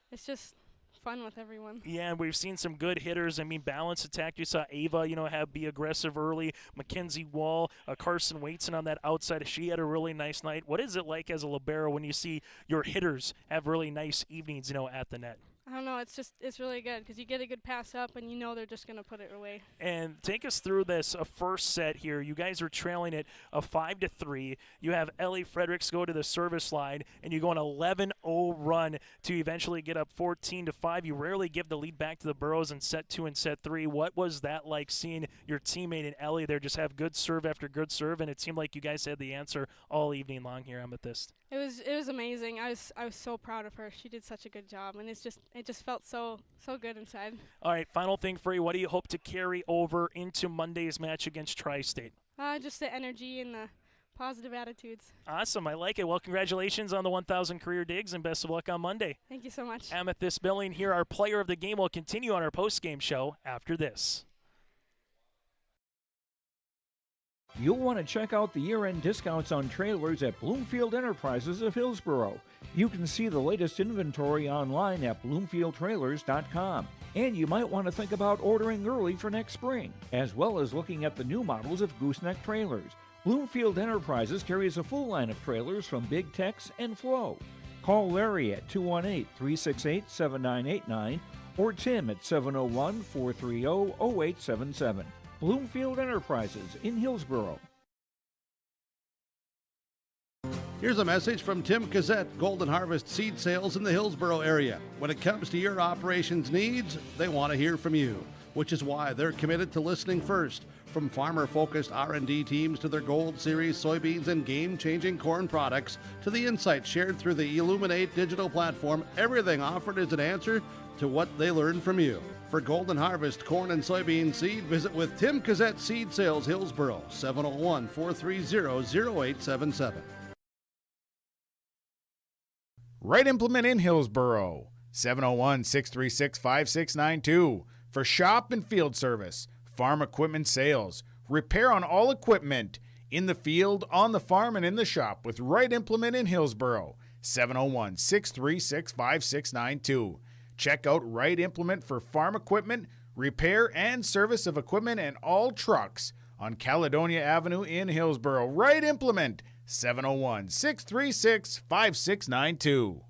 it's just fun with everyone. Yeah, and we've seen some good hitters. I mean, balanced attack. You saw Ava, be aggressive early. Mackenzie Wall, Carson Waitson on that outside. She had a really nice night. What is it like as a libero when you see your hitters have really nice evenings, at the net? I don't know. It's really good because you get a good pass up and they're just going to put it away. And take us through this first set here. You guys are trailing it 5-3. You have Ellie Fredericks go to the service line, and you go an 11-0 run to eventually get up 14-5. You rarely give the lead back to the Burros in set 2 and set 3. What was that like, seeing your teammate in Ellie there just have good serve after good serve, and it seemed like you guys had the answer all evening long here, Amethyst? It was amazing. I was so proud of her. She did such a good job, and it just felt so good inside. All right, final thing for you. What do you hope to carry over into Monday's match against Tri-State? Just the energy and the positive attitudes. Awesome. I like it. Well, congratulations on the 1,000 career digs, and best of luck on Monday. Thank you so much. Amethyst Billing here, our player of the game. Will continue on our post-game show after this. You'll want to check out the year-end discounts on trailers at Bloomfield Enterprises of Hillsboro. You can see the latest inventory online at bloomfieldtrailers.com. And you might want to think about ordering early for next spring, as well as looking at the new models of gooseneck trailers. Bloomfield Enterprises carries a full line of trailers from Big Tex and Flow. Call Larry at 218-368-7989 or Tim at 701-430-0877. Bloomfield Enterprises in Hillsboro. Here's a message from Tim Cassette, Golden Harvest Seed Sales in the Hillsboro area. When it comes to your operations needs, they want to hear from you, which is why they're committed to listening first. From farmer-focused R&D teams to their Gold Series soybeans and game-changing corn products to the insights shared through the Illuminate digital platform, everything offered is an answer to what they learned from you. For Golden Harvest corn and soybean seed, visit with Tim Cassette Seed Sales Hillsboro, 701-430-0877. Right Implement in Hillsboro, 701-636-5692. For shop and field service, farm equipment sales, repair on all equipment, in the field, on the farm, and in the shop with Right Implement in Hillsboro, 701-636-5692. Check out Right Implement for farm equipment, repair and service of equipment and all trucks on Caledonia Avenue in Hillsboro. Right Implement, 701-636-5692.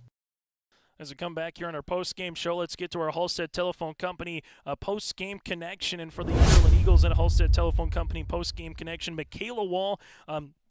As we come back here on our post-game show, let's get to our Halstead Telephone Company post-game connection. And for the Enderlin Eagles and Halstead Telephone Company post-game connection, Michaela Wall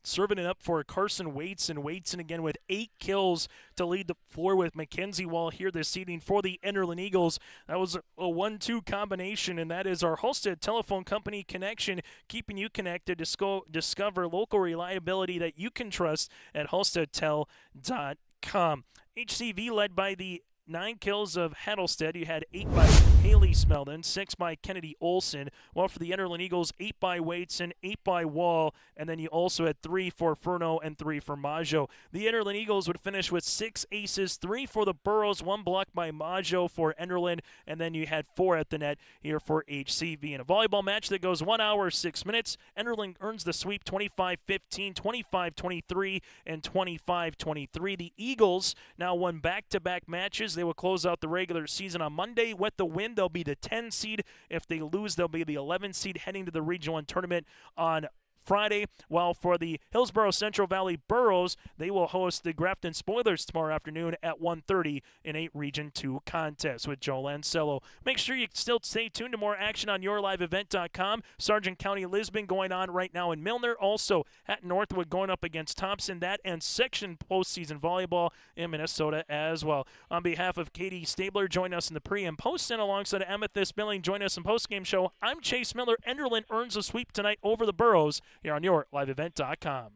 serving it up for Carson Waitson. Waitson again with 8 kills to lead the floor with Mackenzie Wall here this evening for the Enderlin Eagles. That was a 1-2 combination, and that is our Halstead Telephone Company connection, keeping you connected to discover local reliability that you can trust at halsteadtel.com. HCV led by the 9 kills of Hattlestead. You had 8 by Haley Smeldon, 6 by Kennedy Olson. While for the Enderlin Eagles, 8 by Waitson, 8 by Wall, and then you also had 3 for Furno and 3 for Maggio. The Enderlin Eagles would finish with 6 aces, 3 for the Burros, 1 block by Maggio for Enderlin, and then you had 4 at the net here for HCV. In a volleyball match that goes 1 hour, 6 minutes, Enderlin earns the sweep 25-15, 25-23, and 25-23. The Eagles now won back-to-back matches. They will close out the regular season on Monday. With the win, they'll be the 10 seed. If they lose, they'll be the 11 seed heading to the Regional 1 tournament on Friday. While for the Hillsboro-Central Valley Burros, they will host the Grafton Spoilers tomorrow afternoon at 1:30 in a Region 2 contest with Joe Lancello. Make sure you still stay tuned to more action on yourliveevent.com. Sargent County Lisbon going on right now in Milner. Also at Northwood going up against Thompson. That and section postseason volleyball in Minnesota as well. On behalf of Katie Stabler, join us in the pre and post, and alongside Amethyst Milling, join us in post-game show. I'm Chase Miller. Enderlin earns a sweep tonight over the Burros here on yourliveevent.com.